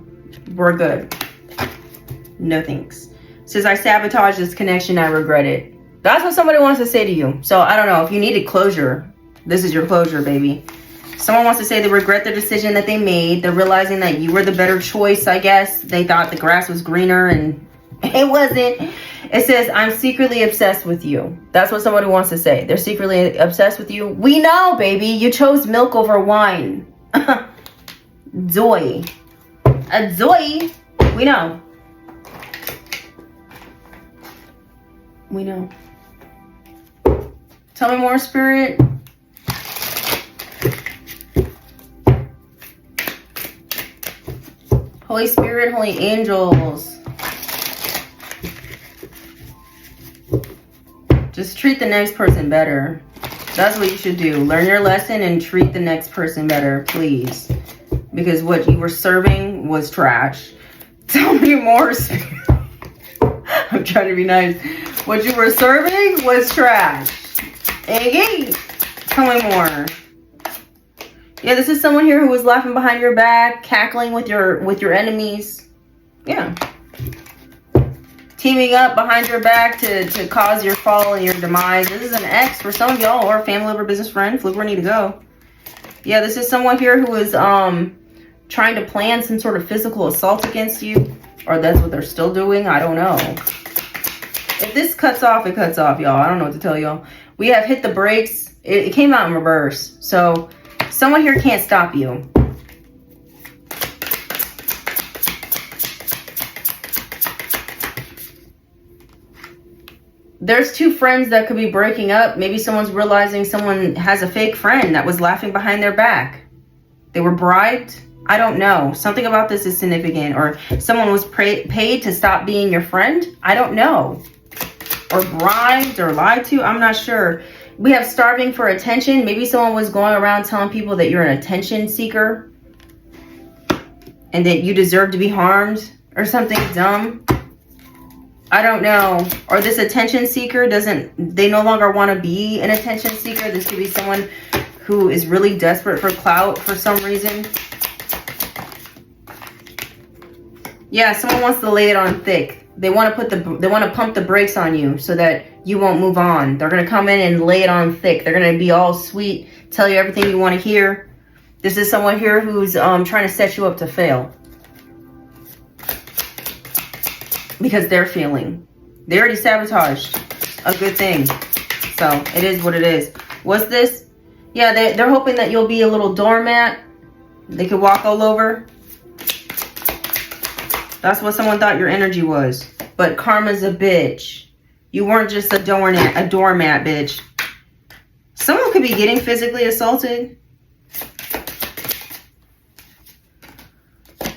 We're good. No thanks. It says, I sabotaged this connection. I regret it. That's what somebody wants to say to you. So I don't know. If you needed closure, this is your closure, baby. Someone wants to say they regret the decision that they made. They're realizing that you were the better choice, I guess. They thought the grass was greener and it wasn't. It says, I'm secretly obsessed with you. That's what somebody wants to say. They're secretly obsessed with you. We know, baby. You chose milk over wine. Joy. A Zoe. We know. We know. Tell me more, Spirit. Holy Spirit, Holy Angels. Just treat the next person better. That's what you should do. Learn your lesson and treat the next person better, please. Because what you were serving was trash. Tell me more, Spirit. I'm trying to be nice. What you were serving was trash. Iggy, tell me more. Yeah, this is someone here who was laughing behind your back, cackling with your enemies. Yeah. Teaming up behind your back to cause your fall and your demise. This is an ex for some of y'all, or a family member, business friend. Flip where I need to go. Yeah, this is someone here who is trying to plan some sort of physical assault against you. Or that's what they're still doing. I don't know. If this cuts off, it cuts off, y'all. I don't know what to tell y'all. We have hit the brakes. It came out in reverse. So someone here can't stop you. There's two friends that could be breaking up. Maybe someone's realizing someone has a fake friend that was laughing behind their back. They were bribed. I don't know. Something about this is significant. Or someone was paid to stop being your friend. I don't know. Or bribed or lied to. I'm not sure. We have starving for attention. Maybe someone was going around telling people that you're an attention seeker. And that you deserve to be harmed. Or something dumb. I don't know. Or this attention seeker they no longer want to be an attention seeker. This could be someone who is really desperate for clout for some reason. Yeah, someone wants to lay it on thick. They want to pump the brakes on you so that you won't move on. They're going to come in and lay it on thick. They're going to be all sweet, tell you everything you want to hear. This is someone here who's trying to set you up to fail. Because they're failing. They already sabotaged a good thing. So it is what it is. What's this? Yeah, they're hoping that you'll be a little doormat. They could walk all over. That's what someone thought your energy was. But karma's a bitch. You weren't just a doormat, bitch. Someone could be getting physically assaulted.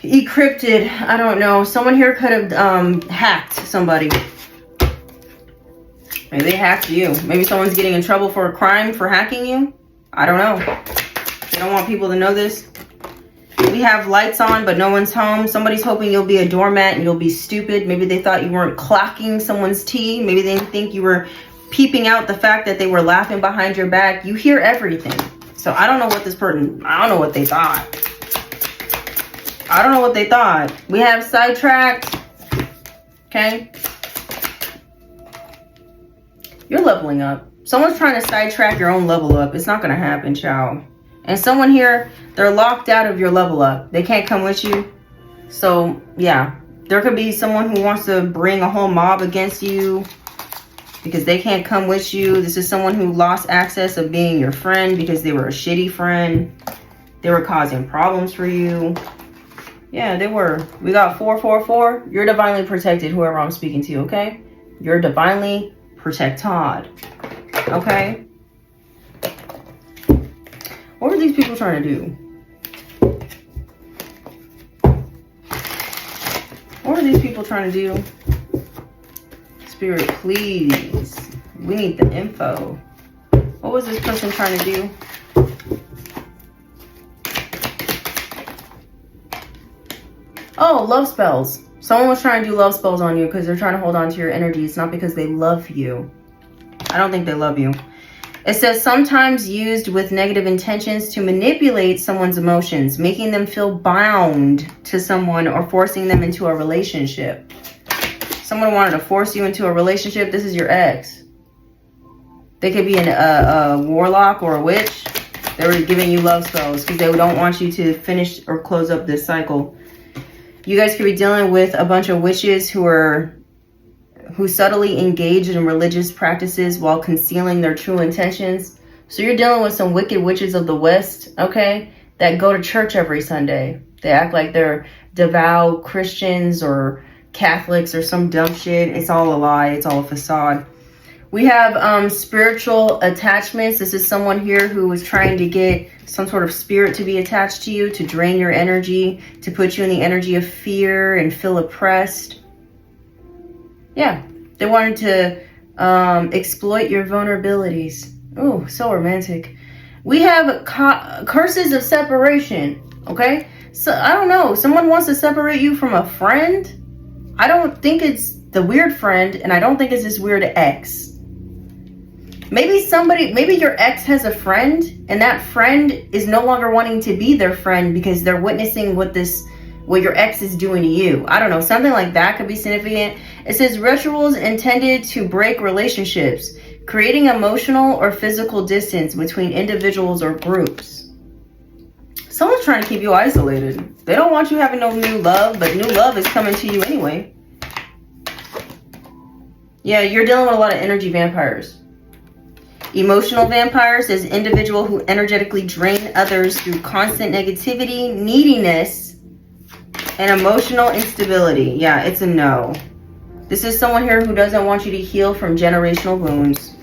Encrypted. I don't know. Someone here could have hacked somebody. Maybe they hacked you. Maybe someone's getting in trouble for a crime for hacking you. I don't know. They don't want people to know this. We have lights on, but no one's home. Somebody's hoping you'll be a doormat and you'll be stupid. Maybe they thought you weren't clocking someone's tea. Maybe they didn't think you were peeping out the fact that they were laughing behind your back. You hear everything. So I don't know what this person, I don't know what they thought. I don't know what they thought. We have sidetracked. Okay. You're leveling up. Someone's trying to sidetrack your own level up. It's not going to happen, child. And someone here, they're locked out of your level up. They can't come with you. So, yeah. There could be someone who wants to bring a whole mob against you because they can't come with you. This is someone who lost access of being your friend because they were a shitty friend. They were causing problems for you. Yeah, they were. We got 444. You're divinely protected, whoever I'm speaking to, okay? You're divinely protected. Okay? What are these people trying to do? What are these people trying to do? Spirit, please. We need the info. What was this person trying to do? Oh, love spells. Someone was trying to do love spells on you because they're trying to hold on to your energy. It's not because they love you. I don't think they love you. It says sometimes used with negative intentions to manipulate someone's emotions, making them feel bound to someone or forcing them into a relationship. Someone wanted to force you into a relationship. This is your ex. They could be a warlock or a witch. They were giving you love spells because they don't want you to finish or close up this cycle. You guys could be dealing with a bunch of witches who subtly engage in religious practices while concealing their true intentions. So you're dealing with some wicked witches of the West, okay, that go to church every Sunday. They act like they're devout Christians or Catholics or some dumb shit. It's all a lie. It's all a facade. We have spiritual attachments. This is someone here who is trying to get some sort of spirit to be attached to you, to drain your energy, to put you in the energy of fear and feel oppressed. Yeah, they wanted to exploit your vulnerabilities. Oh, so romantic. We have curses of separation, okay? So, I don't know. Someone wants to separate you from a friend. I don't think it's the weird friend, and I don't think it's this weird ex. Maybe your ex has a friend, and that friend is no longer wanting to be their friend because they're witnessing what your ex is doing to you. I don't know. Something like that could be significant. It says rituals intended to break relationships, creating emotional or physical distance between individuals or groups. Someone's trying to keep you isolated. They don't want you having no new love, but new love is coming to you anyway. Yeah, you're dealing with a lot of energy vampires. Emotional vampires is individual who energetically drain others through constant negativity, neediness, and emotional instability. Yeah, it's a no. This is someone here who doesn't want you to heal from generational wounds,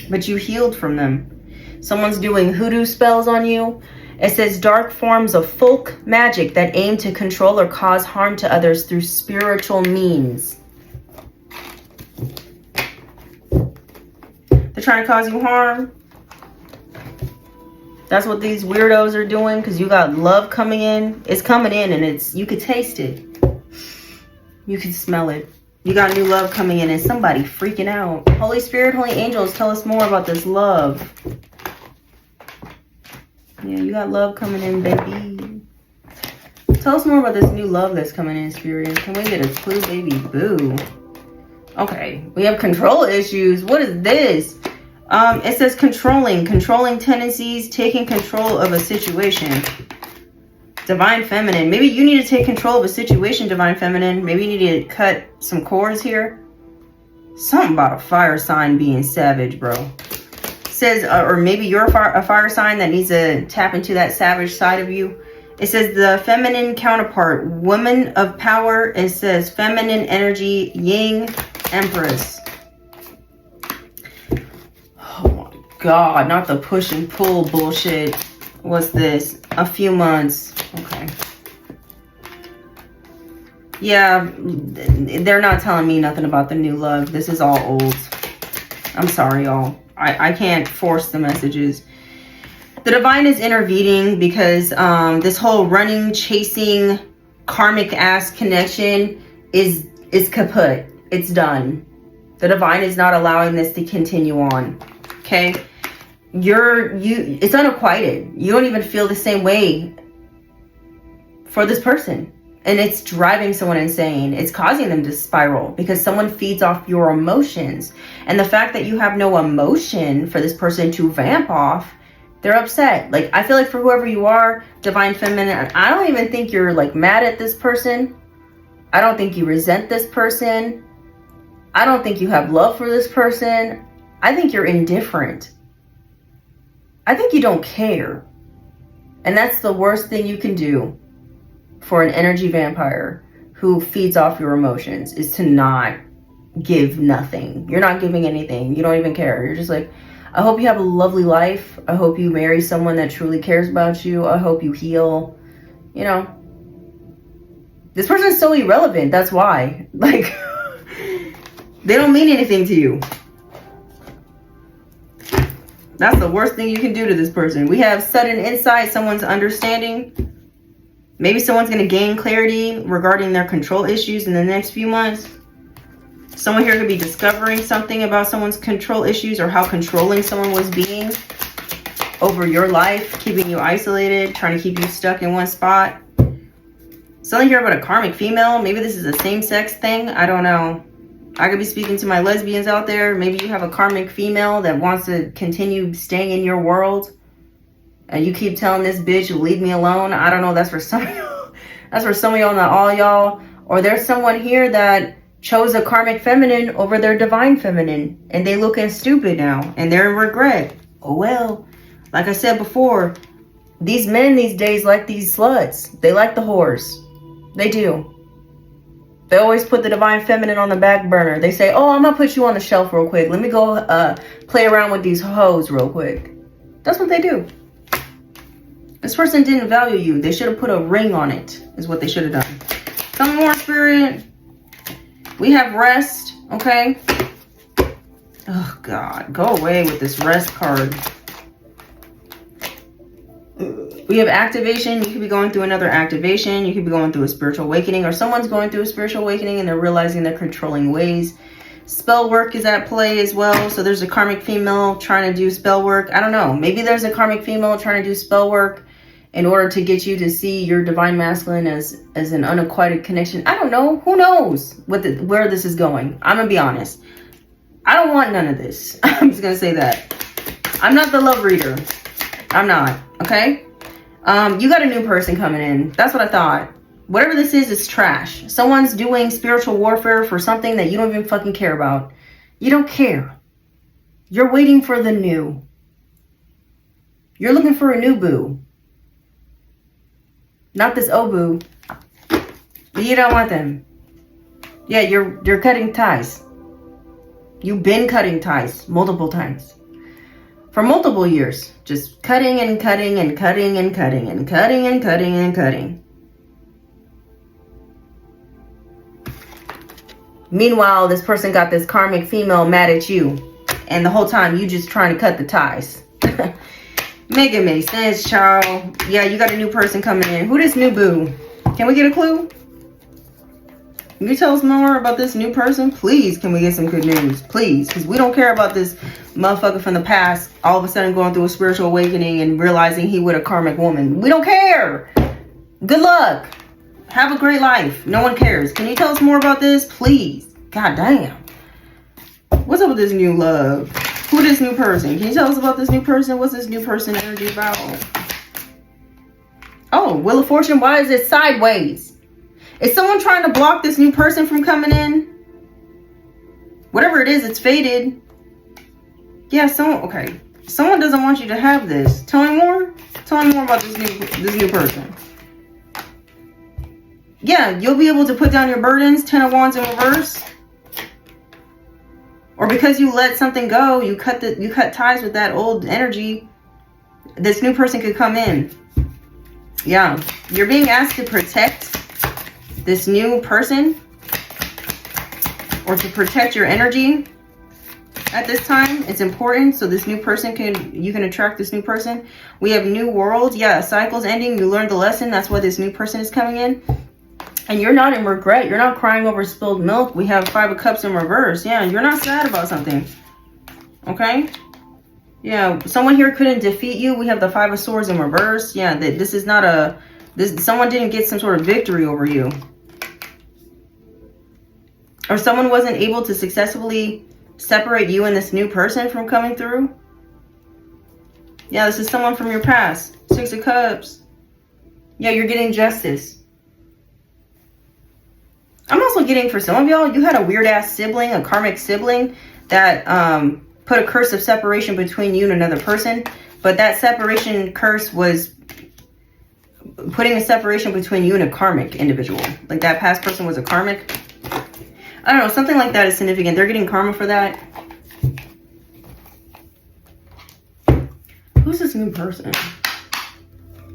but you healed from them. Someone's doing hoodoo spells on you. It says dark forms of folk magic that aim to control or cause harm to others through spiritual means. They're trying to cause you harm. That's what these weirdos are doing, because you got love coming in. It's coming in, and you could taste it. You can smell it. You got new love coming in, and somebody freaking out. Holy Spirit, Holy Angels, tell us more about this love. Yeah, you got love coming in, baby. Tell us more about this new love that's coming in, Spirit. Can we get a clue, baby? Boo. Okay, we have control issues. What is this? It says controlling tendencies, taking control of a situation. Divine Feminine. Maybe you need to take control of a situation, Divine Feminine. Maybe you need to cut some cords here. Something about a fire sign being savage, bro. It says, or maybe you're a fire sign that needs to tap into that savage side of you. It says the feminine counterpart, woman of power. It says feminine energy, yin, empress. Oh my God, not the push and pull bullshit. What's this? A few months. Okay. Yeah, they're not telling me nothing about the new love. This is all old. I'm sorry, y'all. I can't force the messages. The divine is intervening because this whole running, chasing, karmic ass connection is kaput. It's done. The divine is not allowing this to continue on. Okay? It's unrequited. You don't even feel the same way for this person. And it's driving someone insane. It's causing them to spiral because someone feeds off your emotions. And the fact that you have no emotion for this person to vamp off, they're upset. Like, I feel like for whoever you are, Divine Feminine, I don't even think you're like mad at this person. I don't think you resent this person. I don't think you have love for this person. I think you're indifferent. I think you don't care. And that's the worst thing you can do for an energy vampire who feeds off your emotions, is to not give nothing. You're not giving anything. You don't even care. You're just like, I hope you have a lovely life. I hope you marry someone that truly cares about you. I hope you heal. You know, this person is so irrelevant. That's why. Like, they don't mean anything to you. That's the worst thing you can do to this person. We have sudden insight, someone's understanding. Maybe someone's going to gain clarity regarding their control issues in the next few months. Someone here could be discovering something about someone's control issues or how controlling someone was being over your life, keeping you isolated, trying to keep you stuck in one spot. Something here about a karmic female. Maybe this is a same-sex thing. I don't know. I could be speaking to my lesbians out there. Maybe you have a karmic female that wants to continue staying in your world. And you keep telling this bitch, leave me alone. I don't know. That's for some of y'all. That's for some of y'all, not all y'all. Or there's someone here that chose a karmic feminine over their divine feminine. And they looking stupid now. And they're in regret. Oh well. Like I said before, These men these days like these sluts. They like the whores. They do. They always put the divine feminine on the back burner. They say, oh, I'm going to put you on the shelf real quick. Let me go play around with these hoes real quick. That's what they do. This person didn't value you. They should have put a ring on it, is what they should have done. Some more, Spirit. We have rest, okay? Oh, God. Go away with this rest card. We have activation. You could be going through another activation. You could be going through a spiritual awakening, or someone's going through a spiritual awakening and they're realizing their controlling ways. Spell work is at play as well. So there's a karmic female trying to do spell work. I don't know. Maybe there's a karmic female trying to do spell work in order to get you to see your divine masculine as an unacquainted connection. I don't know. Who knows where this is going? I'm going to be honest. I don't want none of this. I'm just going to say that. I'm not the love reader. I'm not. Okay? You got a new person coming in. That's what I thought. Whatever this is trash. Someone's doing spiritual warfare for something that you don't even fucking care about. You don't care. You're waiting for the new. You're looking for a new boo. Not this old boo. You don't want them. Yeah, you're cutting ties. You've been cutting ties multiple times. For multiple years. Just cutting and cutting and cutting and cutting and cutting and cutting and cutting. Meanwhile, this person got this karmic female mad at you. And the whole time you just trying to cut the ties. Make it make sense, child. Yeah, you got a new person coming in. Who this new boo? Can we get a clue? Can you tell us more about this new person? Please, can we get some good news? Please, because we don't care about this motherfucker from the past all of a sudden going through a spiritual awakening and realizing he with a karmic woman. We don't care. Good luck. Have a great life. No one cares. Can you tell us more about this? Please. God damn. What's up with this new love? Who this new person? Can you tell us about this new person? What's this new person energy about? Oh, Wheel of Fortune. Why is it sideways? Is someone trying to block this new person from coming in? Whatever it is, it's faded. Yeah, okay. Someone doesn't want you to have this. Tell me more. Tell me more about this new person. Yeah, you'll be able to put down your burdens. 10 of Wands in reverse. Or because you let something go, you cut ties with that old energy. This new person could come in. Yeah, you're being asked to protect this new person, or to protect your energy at this time. It's important so this new person you can attract this new person. We have new world. Yeah, cycles ending. You learned the lesson. That's why this new person is coming in. And you're not in regret. You're not crying over spilled milk. We have 5 of Cups in reverse. Yeah, you're not sad about something. Okay? Yeah, someone here couldn't defeat you. We have the 5 of Swords in reverse. Yeah, this is not someone didn't get some sort of victory over you. Or someone wasn't able to successfully separate you and this new person from coming through. Yeah, this is someone from your past. 6 of Cups. Yeah, you're getting justice. I'm also getting, for some of y'all, you had a weird ass sibling, a karmic sibling that put a curse of separation between you and another person. But that separation curse was putting a separation between you and a karmic individual. Like that past person was a karmic. I don't know, something like that is significant. They're getting karma for that. Who's this new person?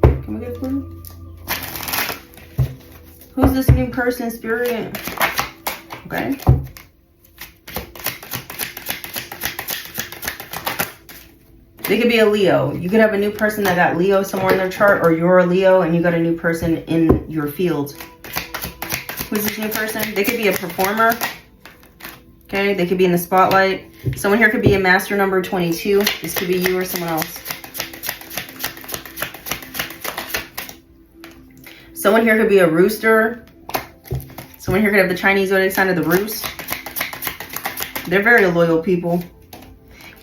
Can we get a clue? Who's this new person, Spirit? Okay. They could be a Leo. You could have a new person that got Leo somewhere in their chart, or you're a Leo and you got a new person in your field. Who's this new person? They could be a performer. Okay, they could be in the spotlight. Someone here could be a master number 22. This could be you or someone else. Someone here could be a rooster. Someone here could have the Chinese zodiac sign of the roost. They're very loyal people.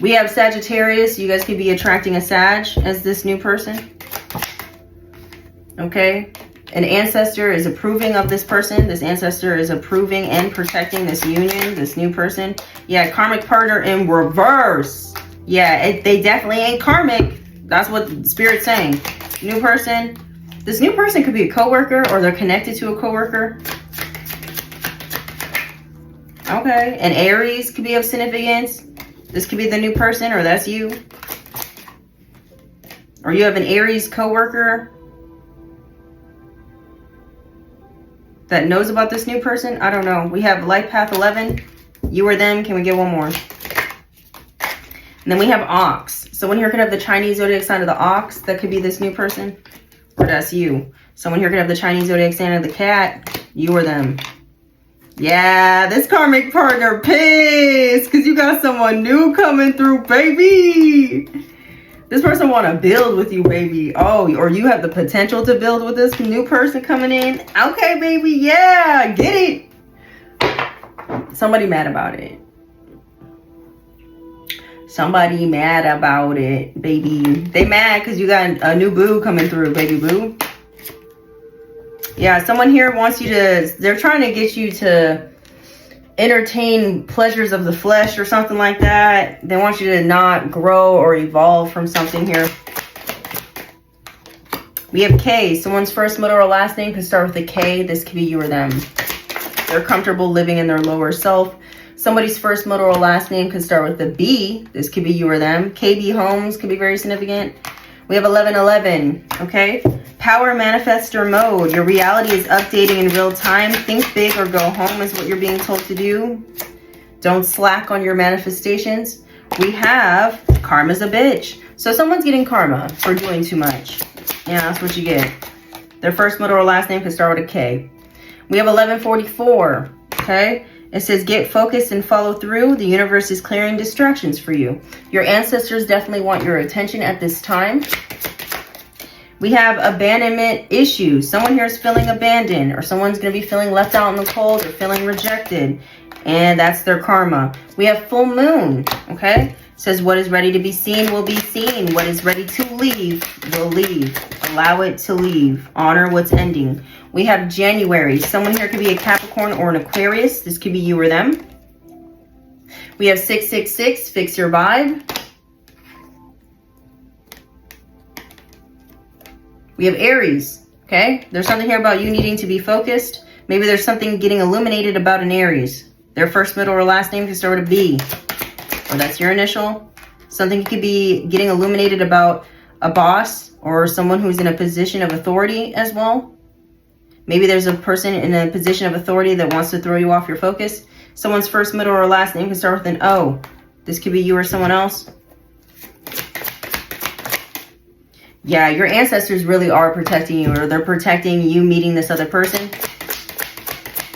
We have Sagittarius. You guys could be attracting a Sag as this new person. Okay. An ancestor is approving of this person. This ancestor is approving and protecting this union, this new person. Yeah, karmic partner in reverse. Yeah, they definitely ain't karmic. That's what Spirit's saying. New person. This new person could be a coworker or they're connected to a coworker. Okay, and Aries could be of significance. This could be the new person, or that's you. Or you have an Aries coworker that knows about this new person. I don't know. We have Life Path 11. You or them. Can we get one more? And then we have Ox. Someone here could have the Chinese zodiac sign of the Ox. That could be this new person, or that's you. Someone here could have the Chinese zodiac sign of the Cat. You or them. Yeah, this karmic partner pissed because you got someone new coming through, baby. This person want to build with you, baby. Oh, or you have the potential to build with this new person coming in. Okay, baby. Yeah, get it. Somebody mad about it. Somebody mad about it, baby. They mad because you got a new boo coming through, baby boo. Yeah, someone here wants you to, they're trying to get you to entertain pleasures of the flesh or something like that. They want you to not grow or evolve from something here. We have K. Someone's first, middle, or last name could start with a K. This could be you or them. They're comfortable living in their lower self. Somebody's first, middle, or last name could start with a B. This could be you or them. KB Homes could be very significant. We have 1111, okay? Power manifestor mode. Your reality is updating in real time. Think big or go home is what you're being told to do. Don't slack on your manifestations. We have karma's a bitch. So someone's getting karma for doing too much. Yeah, that's what you get. Their first, middle, or last name could start with a K. We have 1144, okay? It says, get focused and follow through. The universe is clearing distractions for you. Your ancestors definitely want your attention at this time. We have abandonment issues. Someone here is feeling abandoned, or someone's going to be feeling left out in the cold or feeling rejected. And that's their karma. We have full moon, okay? It says, what is ready to be seen will be seen. What is ready to leave will leave. Allow it to leave. Honor what's ending. We have January. Someone here could be a Capricorn or an Aquarius. This could be you or them. We have 666. Fix your vibe. We have Aries. Okay. There's something here about you needing to be focused. Maybe there's something getting illuminated about an Aries. Their first, middle, or last name can start with a B. Or that's your initial. Something could be getting illuminated about a boss or someone who's in a position of authority as well. Maybe there's a person in a position of authority that wants to throw you off your focus. Someone's first, middle, or last name can start with an O. This could be you or someone else. Yeah, your ancestors really are protecting you, or they're protecting you meeting this other person.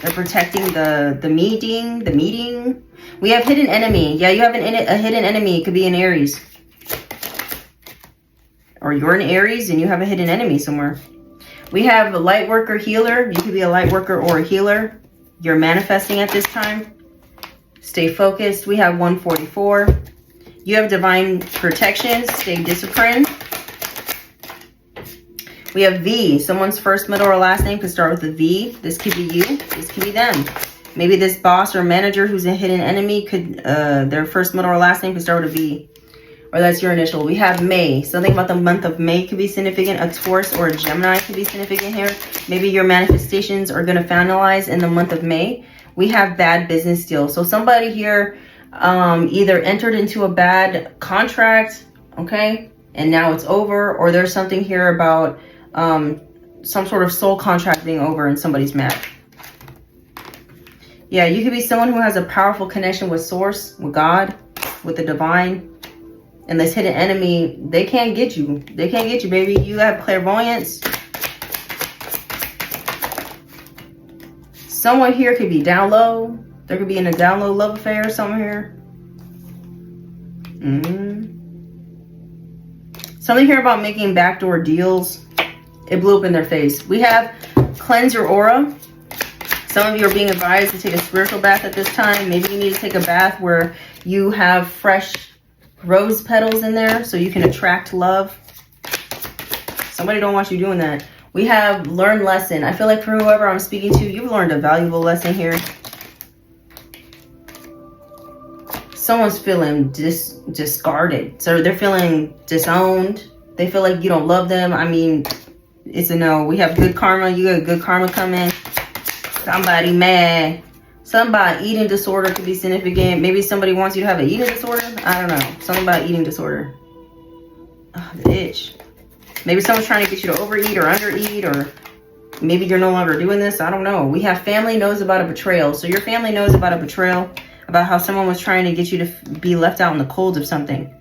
They're protecting the meeting. We have hidden enemy. Yeah, you have a hidden enemy. It could be an Aries. Or you're an Aries and you have a hidden enemy somewhere. We have a light worker healer. You could be a light worker or a healer. You're manifesting at this time. Stay focused. We have 144. You have divine protection. Stay disciplined. We have V. Someone's first, middle, or last name could start with a V. This could be you. This could be them. Maybe this boss or manager who's a hidden enemy could, their first, middle, or last name could start with a V. Or that's your initial. We have May. Something about the month of May could be significant. A Taurus or a Gemini could be significant here. Maybe your manifestations are going to finalize in the month of May. We have bad business deal. So somebody here either entered into a bad contract, okay, and now it's over. Or there's something here about some sort of soul contract being over and somebody's mad. Yeah, you could be someone who has a powerful connection with Source, with God, with the divine. And this hidden enemy, they can't get you. They can't get you, baby. You have clairvoyance. Someone here could be down low. There could be in a down low love affair somewhere here. Something here about making backdoor deals. It blew up in their face. We have cleanse your aura. Some of you are being advised to take a spiritual bath at this time. Maybe you need to take a bath where you have fresh rose petals in there so you can attract love. Somebody don't want you doing that. We have learned lesson. I feel like for whoever I'm speaking to, you've learned a valuable lesson here. Someone's feeling discarded. So they're feeling disowned. They feel like you don't love them. I mean, it's a no. We have good karma. You got good karma coming. Somebody mad. Somebody eating disorder could be significant. Maybe somebody wants you to have an eating disorder. I don't know. Something about eating disorder. Oh, the itch. Maybe someone's trying to get you to overeat or undereat, or maybe you're no longer doing this. I don't know. We have family knows about a betrayal. So your family knows about a betrayal, about how someone was trying to get you to be left out in the cold of something.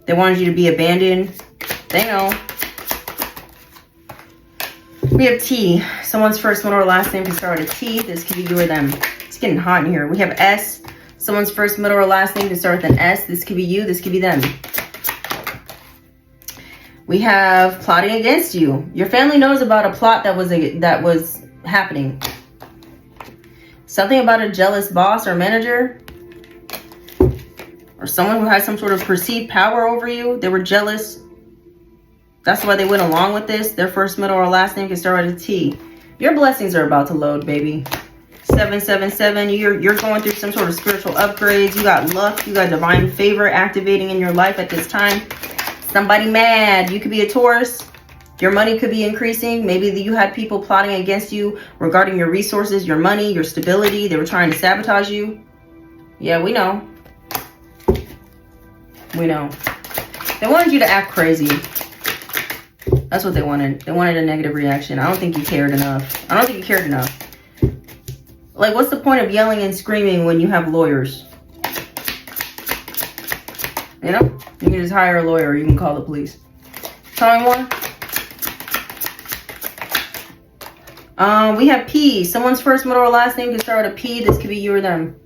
They wanted you to be abandoned. They know. We have T. Someone's first, middle, or last name can start with a T. This could be you or them. It's getting hot in here. We have S. Someone's first, middle, or last name can start with an S. This could be you. This could be them. We have plotting against you. Your family knows about a plot that was happening. Something about a jealous boss or manager, or someone who has some sort of perceived power over you. They were jealous. That's why they went along with this. Their first, middle, or last name can start with a T. Your blessings are about to load, baby. 777. You're going through some sort of spiritual upgrades. You got luck. You got divine favor activating in your life at this time. Somebody mad. You could be a Taurus. Your money could be increasing. Maybe you had people plotting against you regarding your resources, your money, your stability. They were trying to sabotage you. Yeah, we know. We know. They wanted you to act crazy. That's what they wanted. They wanted a negative reaction. I don't think you cared enough. I don't think you cared enough. Like, what's the point of yelling and screaming when you have lawyers? You know? You can just hire a lawyer, or you can call the police. Tell me more. We have P. Someone's first, middle, or last name can start with a P. This could be you or them.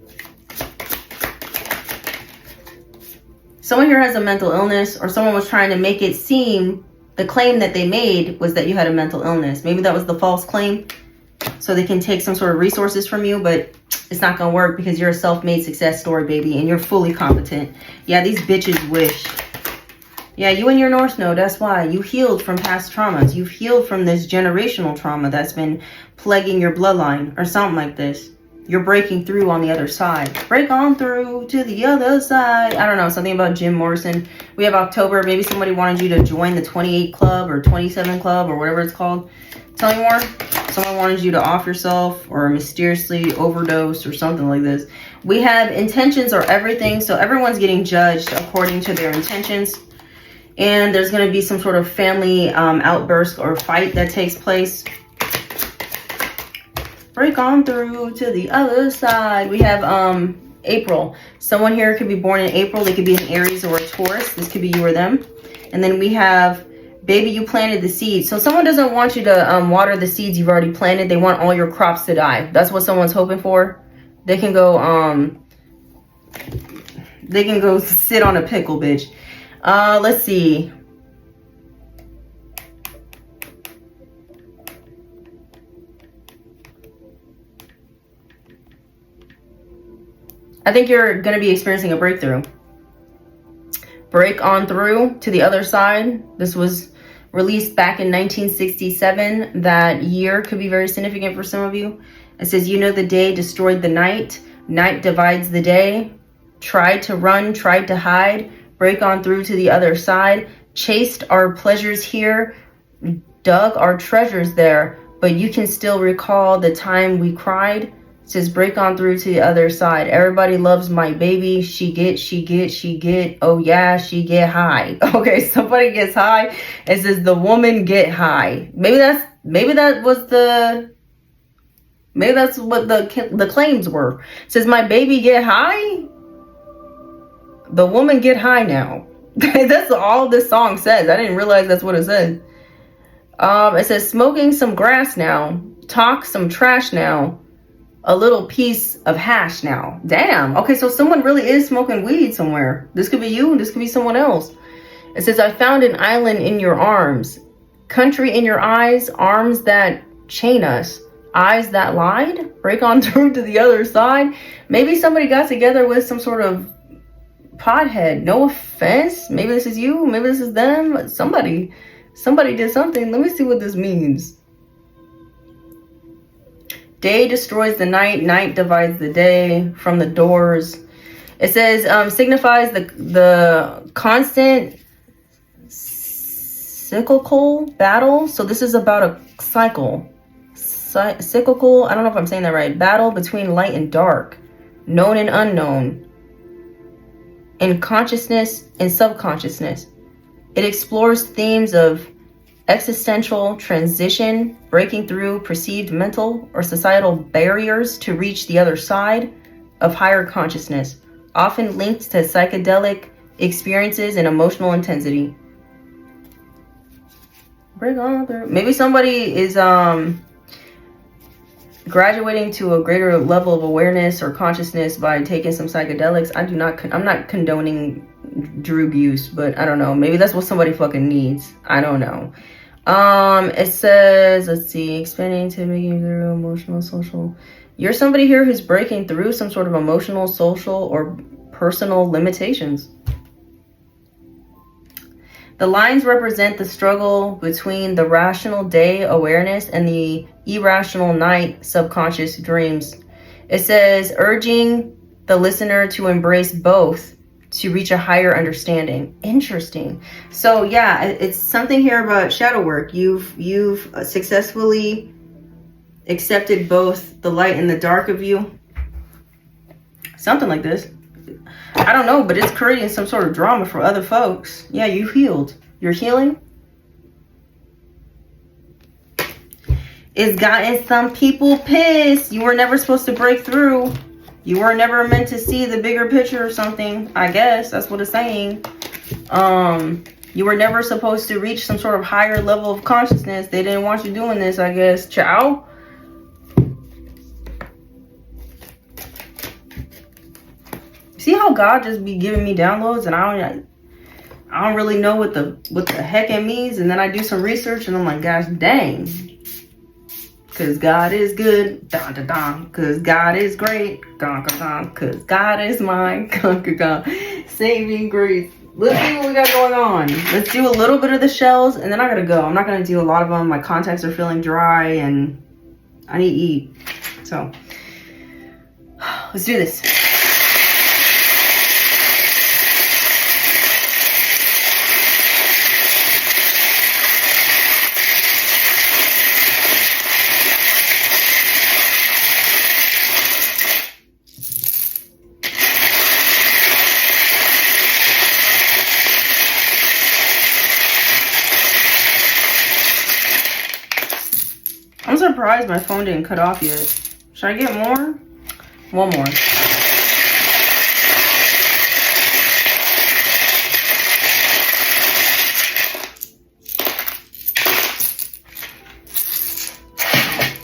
Someone here has a mental illness, or someone was trying to make it seem the claim that they made was that you had a mental illness. Maybe that was the false claim, so they can take some sort of resources from you, but it's not gonna work because you're a self-made success story, baby, and you're fully competent. Yeah, these bitches wish. Yeah, you and your North Node, that's why. You healed from past traumas. You've healed from this generational trauma that's been plaguing your bloodline, or something like this. You're breaking through on the other side. Break on through to the other side. I don't know, something about Jim Morrison. We have October. Maybe somebody wanted you to join the 28 club or 27 club or whatever it's called. Tell me more. Someone wanted you to off yourself or mysteriously overdose or something like this. We have intentions are everything. So everyone's getting judged according to their intentions. And there's going to be some sort of family outburst or fight that takes place. Break on through to the other side. We have April. Someone here could be born in April. They could be an Aries or a Taurus. This could be you or them. And then we have baby, you planted the seeds. So someone doesn't want you to water the seeds you've already planted. They want all your crops to die. That's what someone's hoping for. They can go sit on a pickle, bitch. Let's see. I think you're going to be experiencing a breakthrough. Break on through to the other side. This was released back in 1967. That year could be very significant for some of you. It says, you know, the day destroyed the night. Night divides the day. Tried to run, tried to hide. Break on through to the other side. Chased our pleasures here. Dug our treasures there. But you can still recall the time we cried. It says, break on through to the other side. Everybody loves my baby. She get. Oh yeah, she get high. Okay, somebody gets high. It says the woman get high. Maybe that's what the claims were. It says my baby get high. The woman get high now. That's all this song says. I didn't realize that's what it says. It says smoking some grass now. Talk some trash now. A little piece of hash now. Damn. Okay, so someone really is smoking weed somewhere. This could be you. This could be someone else. It says, I found an island in your arms. Country in your eyes. Arms that chain us. Eyes that lied. Break on through to the other side. Maybe somebody got together with some sort of pothead. No offense. Maybe this is you. Maybe this is them. Somebody did something. Let me see what this means. Day destroys the night. Night divides the day from the doors. It says signifies the constant cyclical battle. So this is about a cycle. Cyclical, I don't know if I'm saying that right. Battle between light and dark, known and unknown, in consciousness and subconsciousness. It explores themes of existential transition, breaking through perceived mental or societal barriers to reach the other side of higher consciousness, often linked to psychedelic experiences and emotional intensity. Break on through. Maybe somebody is graduating to a greater level of awareness or consciousness by taking some psychedelics. I'm not condoning drug use, but I don't know. Maybe that's what somebody fucking needs. I don't know. It says, let's see, expanding to making through emotional, social. You're somebody here who's breaking through some sort of emotional, social, or personal limitations. The lines represent the struggle between the rational day awareness and the irrational night subconscious dreams. It says, urging the listener to embrace both to reach a higher understanding. Interesting. So yeah, it's something here about shadow work. You've successfully accepted both the light and the dark of you. Something like this. I don't know, but it's creating some sort of drama for other folks. Yeah, you healed. You're healing. It's gotten some people pissed. You were never supposed to break through. You were never meant to see the bigger picture or something. I guess that's what it's saying. You were never supposed to reach some sort of higher level of consciousness. They didn't want you doing this, I guess. Ciao. See how God just be giving me downloads and I don't really know what the heck it means, and then I do some research and I'm like, gosh dang. Cause God is good, dun dun dun. Cause God is great, dun dun dun. Cause God is my saving grace. Let's see what we got going on. Let's do a little bit of the shells and then I gotta go. I'm not gonna do a lot of them. My contacts are feeling dry and I need to eat. So let's do this. I'm surprised my phone didn't cut off yet. Should I get more? One more.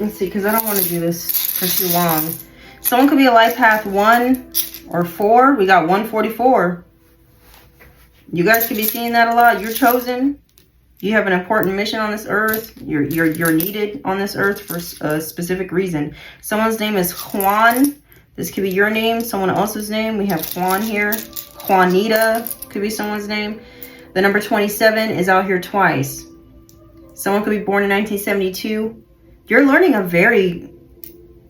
Let's see, because I don't want to do this for too long. Someone could be a life path 1 or 4. We got 144. You guys could be seeing that a lot. You're chosen. You have an important mission on this earth. You're needed on this earth for a specific reason. Someone's name is Juan. This could be your name, someone else's name. We have Juan here. Juanita could be someone's name. The number 27 is out here twice. Someone could be born in 1972. You're learning a very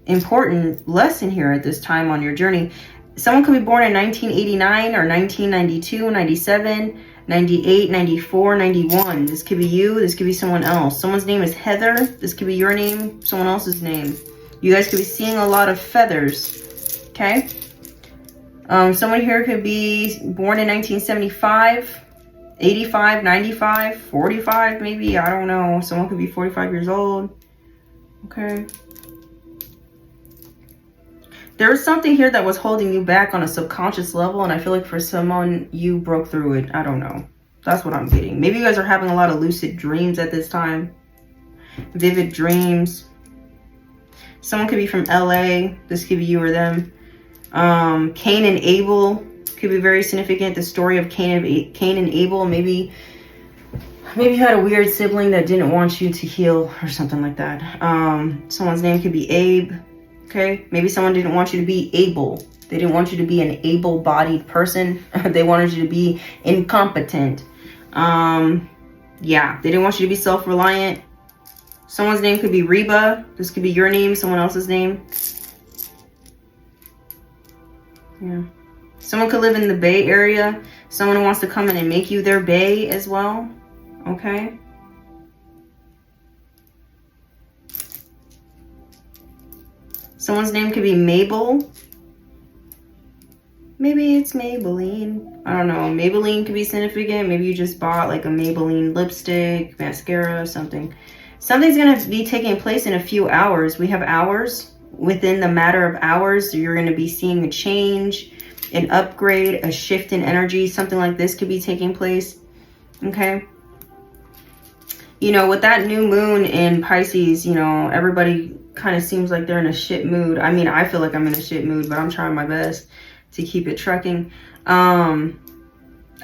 important lesson here at this time on your journey. Someone could be born in 1989 or 1992, 97, 98, 94, 91. This could be you. This could be someone else. Someone's name is Heather. This could be your name, someone else's name. You guys could be seeing a lot of feathers. Okay. Someone here could be born in 1975, 85, 95, 45 maybe. I don't know. Someone could be 45 years old. Okay. There was something here that was holding you back on a subconscious level, and I feel like for someone, you broke through it. I don't know. That's what I'm getting. Maybe you guys are having a lot of lucid dreams at this time. Vivid dreams. Someone could be from LA. This could be you or them. Cain and Abel could be very significant. The story of Cain and Abel. Maybe you had a weird sibling that didn't want you to heal or something like that. Someone's name could be Abe. Okay, maybe someone didn't want you to be able. They didn't want you to be an able-bodied person. They wanted you to be incompetent. Yeah, they didn't want you to be self-reliant. Someone's name could be Reba. This could be your name, someone else's name. Yeah. Someone could live in the Bay Area. Someone who wants to come in and make you their Bay as well. Okay. Someone's name could be Mabel. Maybe it's Maybelline. I don't know. Maybelline could be significant. Maybe you just bought like a Maybelline lipstick, mascara, something. Something's going to be taking place in a few hours. We have hours. Within the matter of hours, you're going to be seeing a change, an upgrade, a shift in energy. Something like this could be taking place. Okay. You know, with that new moon in Pisces, you know, everybody kind of seems like they're in a shit mood. I mean, I feel like I'm in a shit mood, but I'm trying my best to keep it trucking. I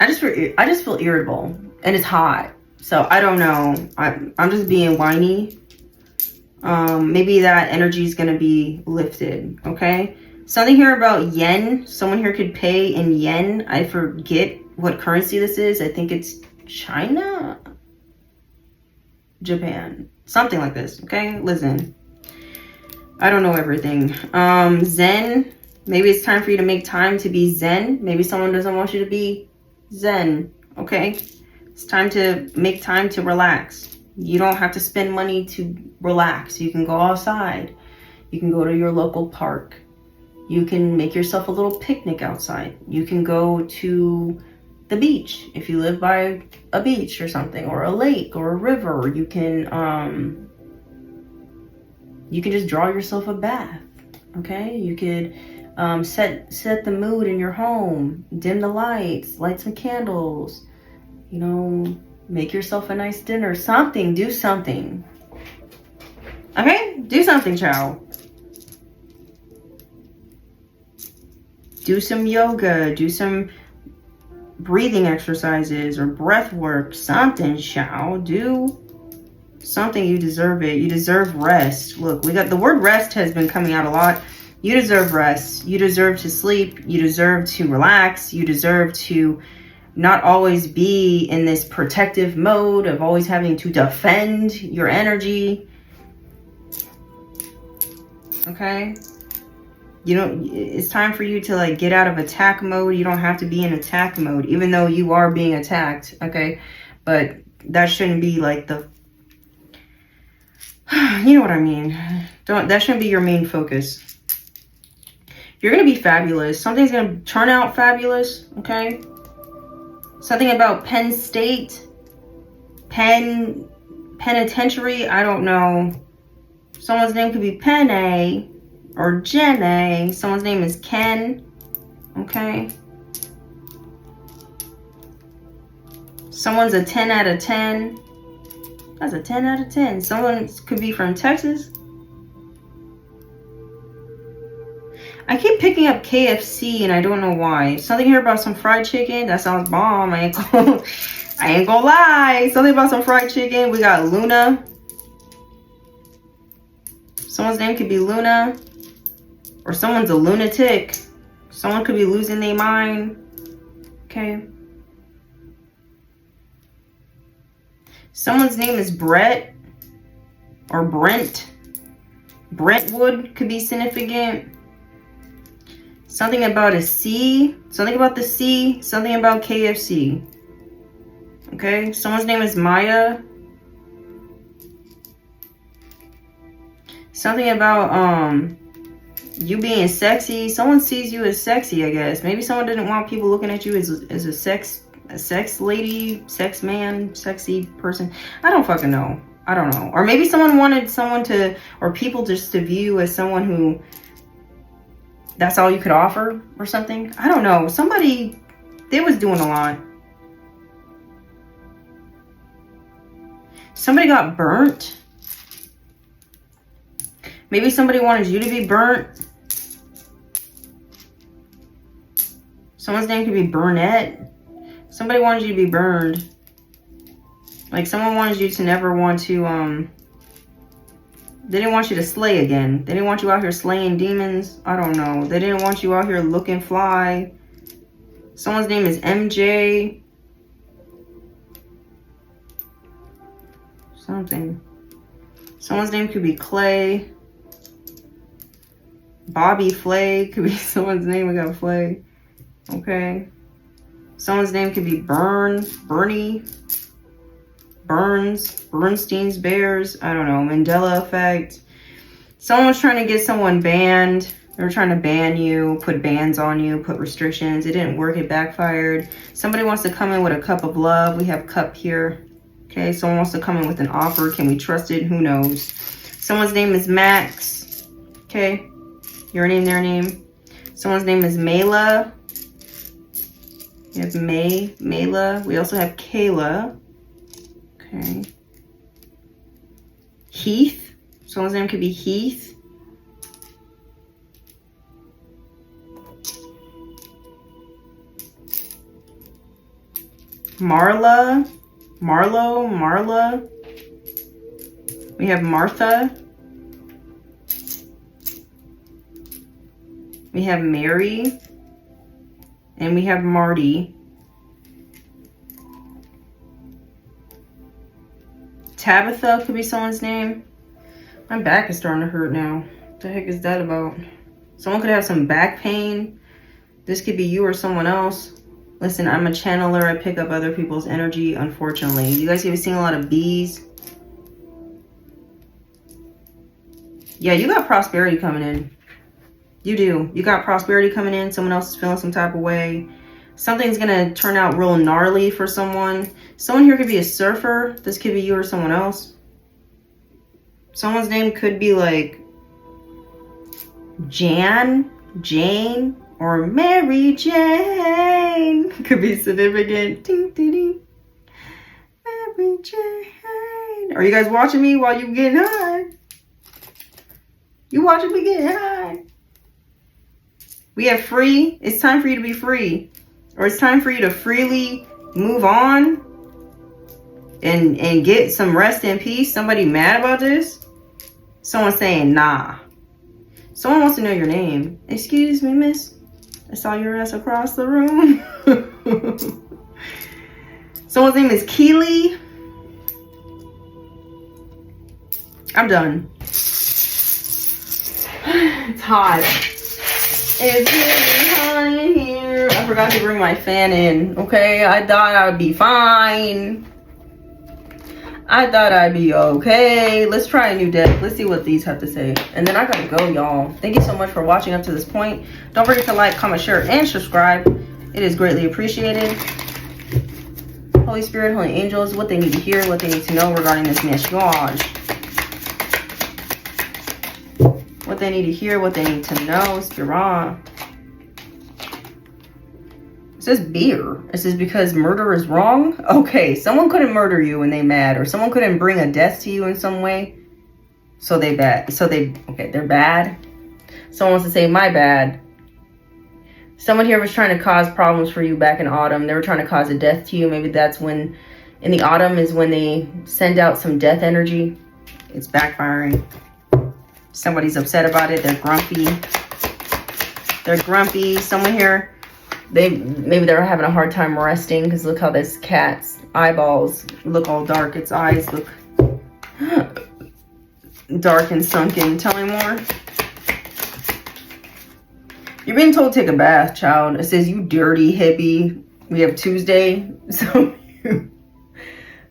just feel irritable, and it's hot. So I don't know. I'm just being whiny. Maybe that energy is going to be lifted. Okay. Something here about yen. Someone here could pay in yen. I forget what currency this is. I think it's China, Japan, something like this. Okay. Listen, I don't know everything. Zen. Maybe it's time for you to make time to be zen. Maybe someone doesn't want you to be zen. Okay. It's time to make time to relax. You don't have to spend money to relax. You can go outside. You can go to your local park. You can make yourself a little picnic outside. You can go to the beach if you live by a beach or something, or a lake or a river. You can just draw yourself a bath. Okay. You could set the mood in your home, dim the lights, light some candles, you know, make yourself a nice dinner, something, do something. Okay, do something, child. Do some yoga, do some breathing exercises or breath work, something, child. Do something. You deserve it. You deserve rest. Look, we got the word rest has been coming out a lot. You deserve rest. You deserve to sleep. You deserve to relax. You deserve to not always be in this protective mode of always having to defend your energy. Okay? It's time for you to like get out of attack mode. You don't have to be in attack mode, even though you are being attacked. Okay? But that shouldn't be like the, you know what I mean? That shouldn't be your main focus. You're going to be fabulous. Something's going to turn out fabulous, okay? Something about Penn State, penitentiary, I don't know. Someone's name could be Penne or Jenny. Someone's name is Ken, okay? Someone's a 10 out of 10. That's a 10 out of 10. Someone could be from Texas. I keep picking up KFC and I don't know why. Something here about some fried chicken. That sounds bomb. I ain't gonna lie. Something about some fried chicken. We got Luna. Someone's name could be Luna. Or someone's a lunatic. Someone could be losing their mind. Okay. Someone's name is Brett. Or Brent. Brentwood could be significant. Something about a C. Something about the C. Something about KFC. Okay. Someone's name is Maya. Something about you being sexy. Someone sees you as sexy, I guess. Maybe someone didn't want people looking at you as a sex lady, sex man, sexy person. I don't fucking know. I don't know. Or maybe someone wanted someone to, or people just to view you as someone who, that's all you could offer or something. I don't know. Somebody, they was doing a lot. Somebody got burnt. Maybe somebody wanted you to be burnt. Someone's name could be Burnett. Somebody wanted you to be burned. Like someone wanted you to never want to, they didn't want you to slay again. They didn't want you out here slaying demons. I don't know. They didn't want you out here looking fly. Someone's name is MJ. Something. Someone's name could be Clay. Bobby Flay could be someone's name. We got Flay. Okay. Someone's name could be Bernie. Burns, Bernstein's Bears, I don't know, Mandela effect. Someone was trying to get someone banned. They were trying to ban you, put bans on you, put restrictions. It didn't work. It backfired. Somebody wants to come in with a cup of love. We have cup here. Okay, someone wants to come in with an offer. Can we trust it? Who knows? Someone's name is Max. Okay, your name, their name. Someone's name is Mayla. We have Mayla. We also have Kayla. Okay. Heath. Someone's name could be Heath. Marla. We have Martha. We have Mary. And we have Marty. Tabitha could be someone's name. My back is starting to hurt now. What the heck is that about? Someone could have some back pain. This could be you or someone else. Listen, I'm a channeler. I pick up other people's energy, unfortunately. You guys have seen a lot of bees? Yeah, you got prosperity coming in. You do. You got prosperity coming in. Someone else is feeling some type of way. Something's going to turn out real gnarly for someone. Someone here could be a surfer. This could be you or someone else. Someone's name could be like Jane, or Mary Jane. Could be significant. Ding, ding, ding. Mary Jane. Are you guys watching me while you getting high? You watching me getting high? We have free. It's time for you to be free. Or it's time for you to freely move on and get some rest and peace. Somebody mad about this? Someone saying nah. Someone wants to know your name. Excuse me, miss. I saw your ass across the room. Someone's name is Keely. I'm done. It's hot. It's really hot in here. I forgot to bring my fan in. Okay, I thought I'd be fine. I thought I'd be okay. Let's try a new deck. Let's see what these have to say. And then I gotta go, y'all. Thank you so much for watching up to this point. Don't forget to like, comment, share, and subscribe. It is greatly appreciated. Holy Spirit, Holy Angels, what they need to hear, what they need to know regarding this message. What they need to hear, what they need to know. Spirit. It says beer. It says because murder is wrong. Okay, someone couldn't murder you and they mad, or someone couldn't bring a death to you in some way. So they bad. Okay, they're bad. Someone wants to say my bad. Someone here was trying to cause problems for you back in autumn. They were trying to cause a death to you. Maybe that's when, in the autumn is when they send out some death energy. It's backfiring. Somebody's upset about it. They're grumpy. They're grumpy. Someone here, maybe they're having a hard time resting because look how this cat's eyeballs look all dark. Its eyes look dark and sunken. Tell me more. You're being told to take a bath, child. It says you dirty hippie. We have Tuesday. So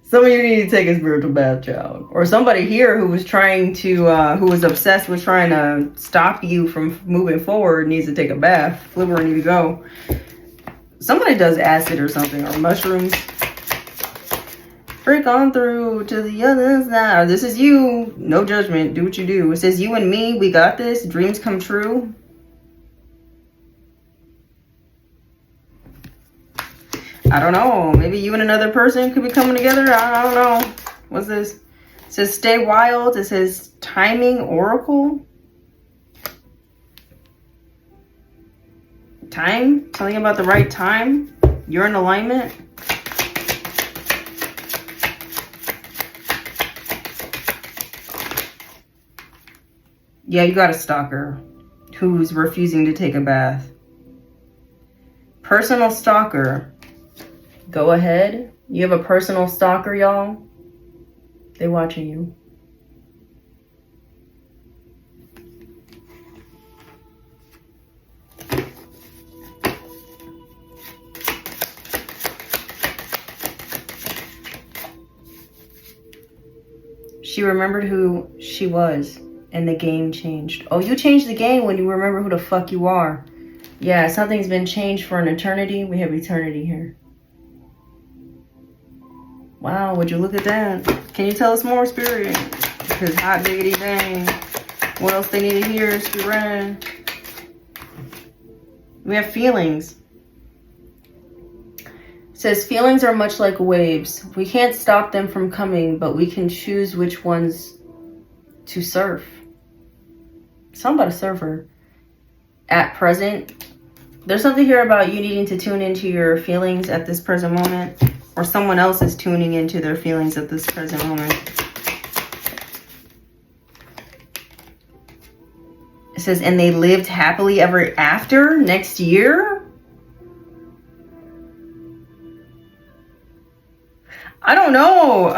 some of you need to take a spiritual bath, child. Or somebody here who was trying to, who was obsessed with trying to stop you from moving forward needs to take a bath. Flip where I need to go. Somebody does acid or something, or mushrooms. Break on through to the other side. This is you. No judgment. Do what you do. It says you and me, we got this. Dreams come true. I don't know. Maybe you and another person could be coming together. I don't know. What's this? It says stay wild. It says timing oracle. Time? Something about the right time? You're in alignment? Yeah, you got a stalker who's refusing to take a bath. Personal stalker. Go ahead. You have a personal stalker, y'all. They watching you. She remembered who she was And the game changed. Oh, you changed the game when you remember who the fuck you are. Yeah, something's been changed for an eternity. We have eternity here. Wow, would you look at that? Can you tell us more, Spirit? Because hot diggity dang. What else they need to hear, Spirit? We have feelings. It says, feelings are much like waves. We can't stop them from coming, but we can choose which ones to surf. Something about a surfer. At present, there's something here about you needing to tune into your feelings at this present moment, or someone else is tuning into their feelings at this present moment. It says, and they lived happily ever after next year? I don't know.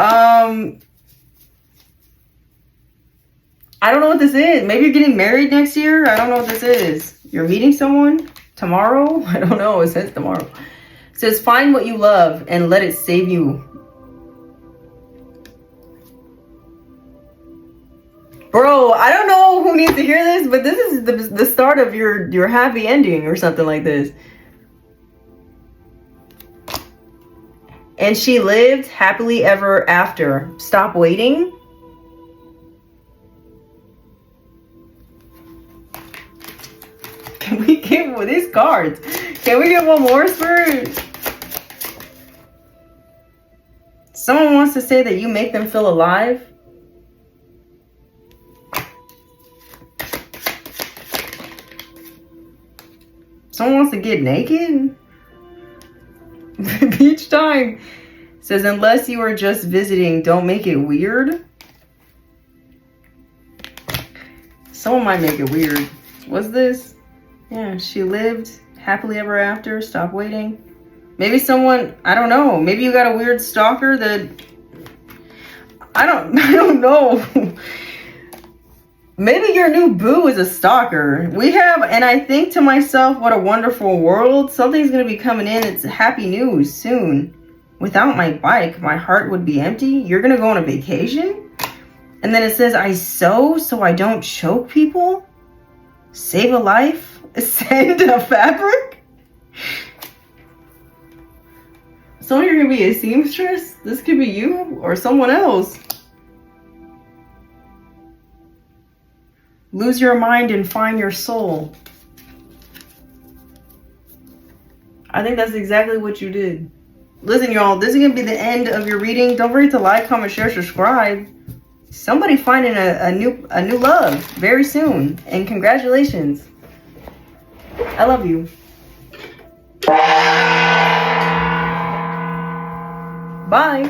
I don't know what this is. Maybe you're getting married next year. I don't know what this is. You're meeting someone tomorrow. I don't know. It says tomorrow. It says, find what you love and let it save you. Bro, I don't know who needs to hear this, but this is the start of your happy ending or something like this. And she lived happily ever after. Stop waiting. Can we get with these cards? Can we get one more, Spirit? Someone wants to say that you make them feel alive. Someone wants to get naked. Each time. Says, unless you are just visiting, don't make it weird. Someone might make it weird. What's this? Yeah, she lived happily ever after. Stop waiting. Maybe someone, I don't know. Maybe you got a weird stalker that I don't know. Maybe your new boo is a stalker. We have, and I think to myself, what a wonderful world. Something's going to be coming in. It's happy news soon. Without my bike, my heart would be empty. You're going to go on a vacation? And then it says, I sew so I don't choke people. Save a life. Send a fabric. So you're going to be a seamstress? This could be you or someone else. Lose your mind and find your soul. I think that's exactly what you did. Listen, y'all, this is going to be the end of your reading. Don't forget to like, comment, share, subscribe. Somebody finding a new love very soon. And congratulations. I love you. Bye.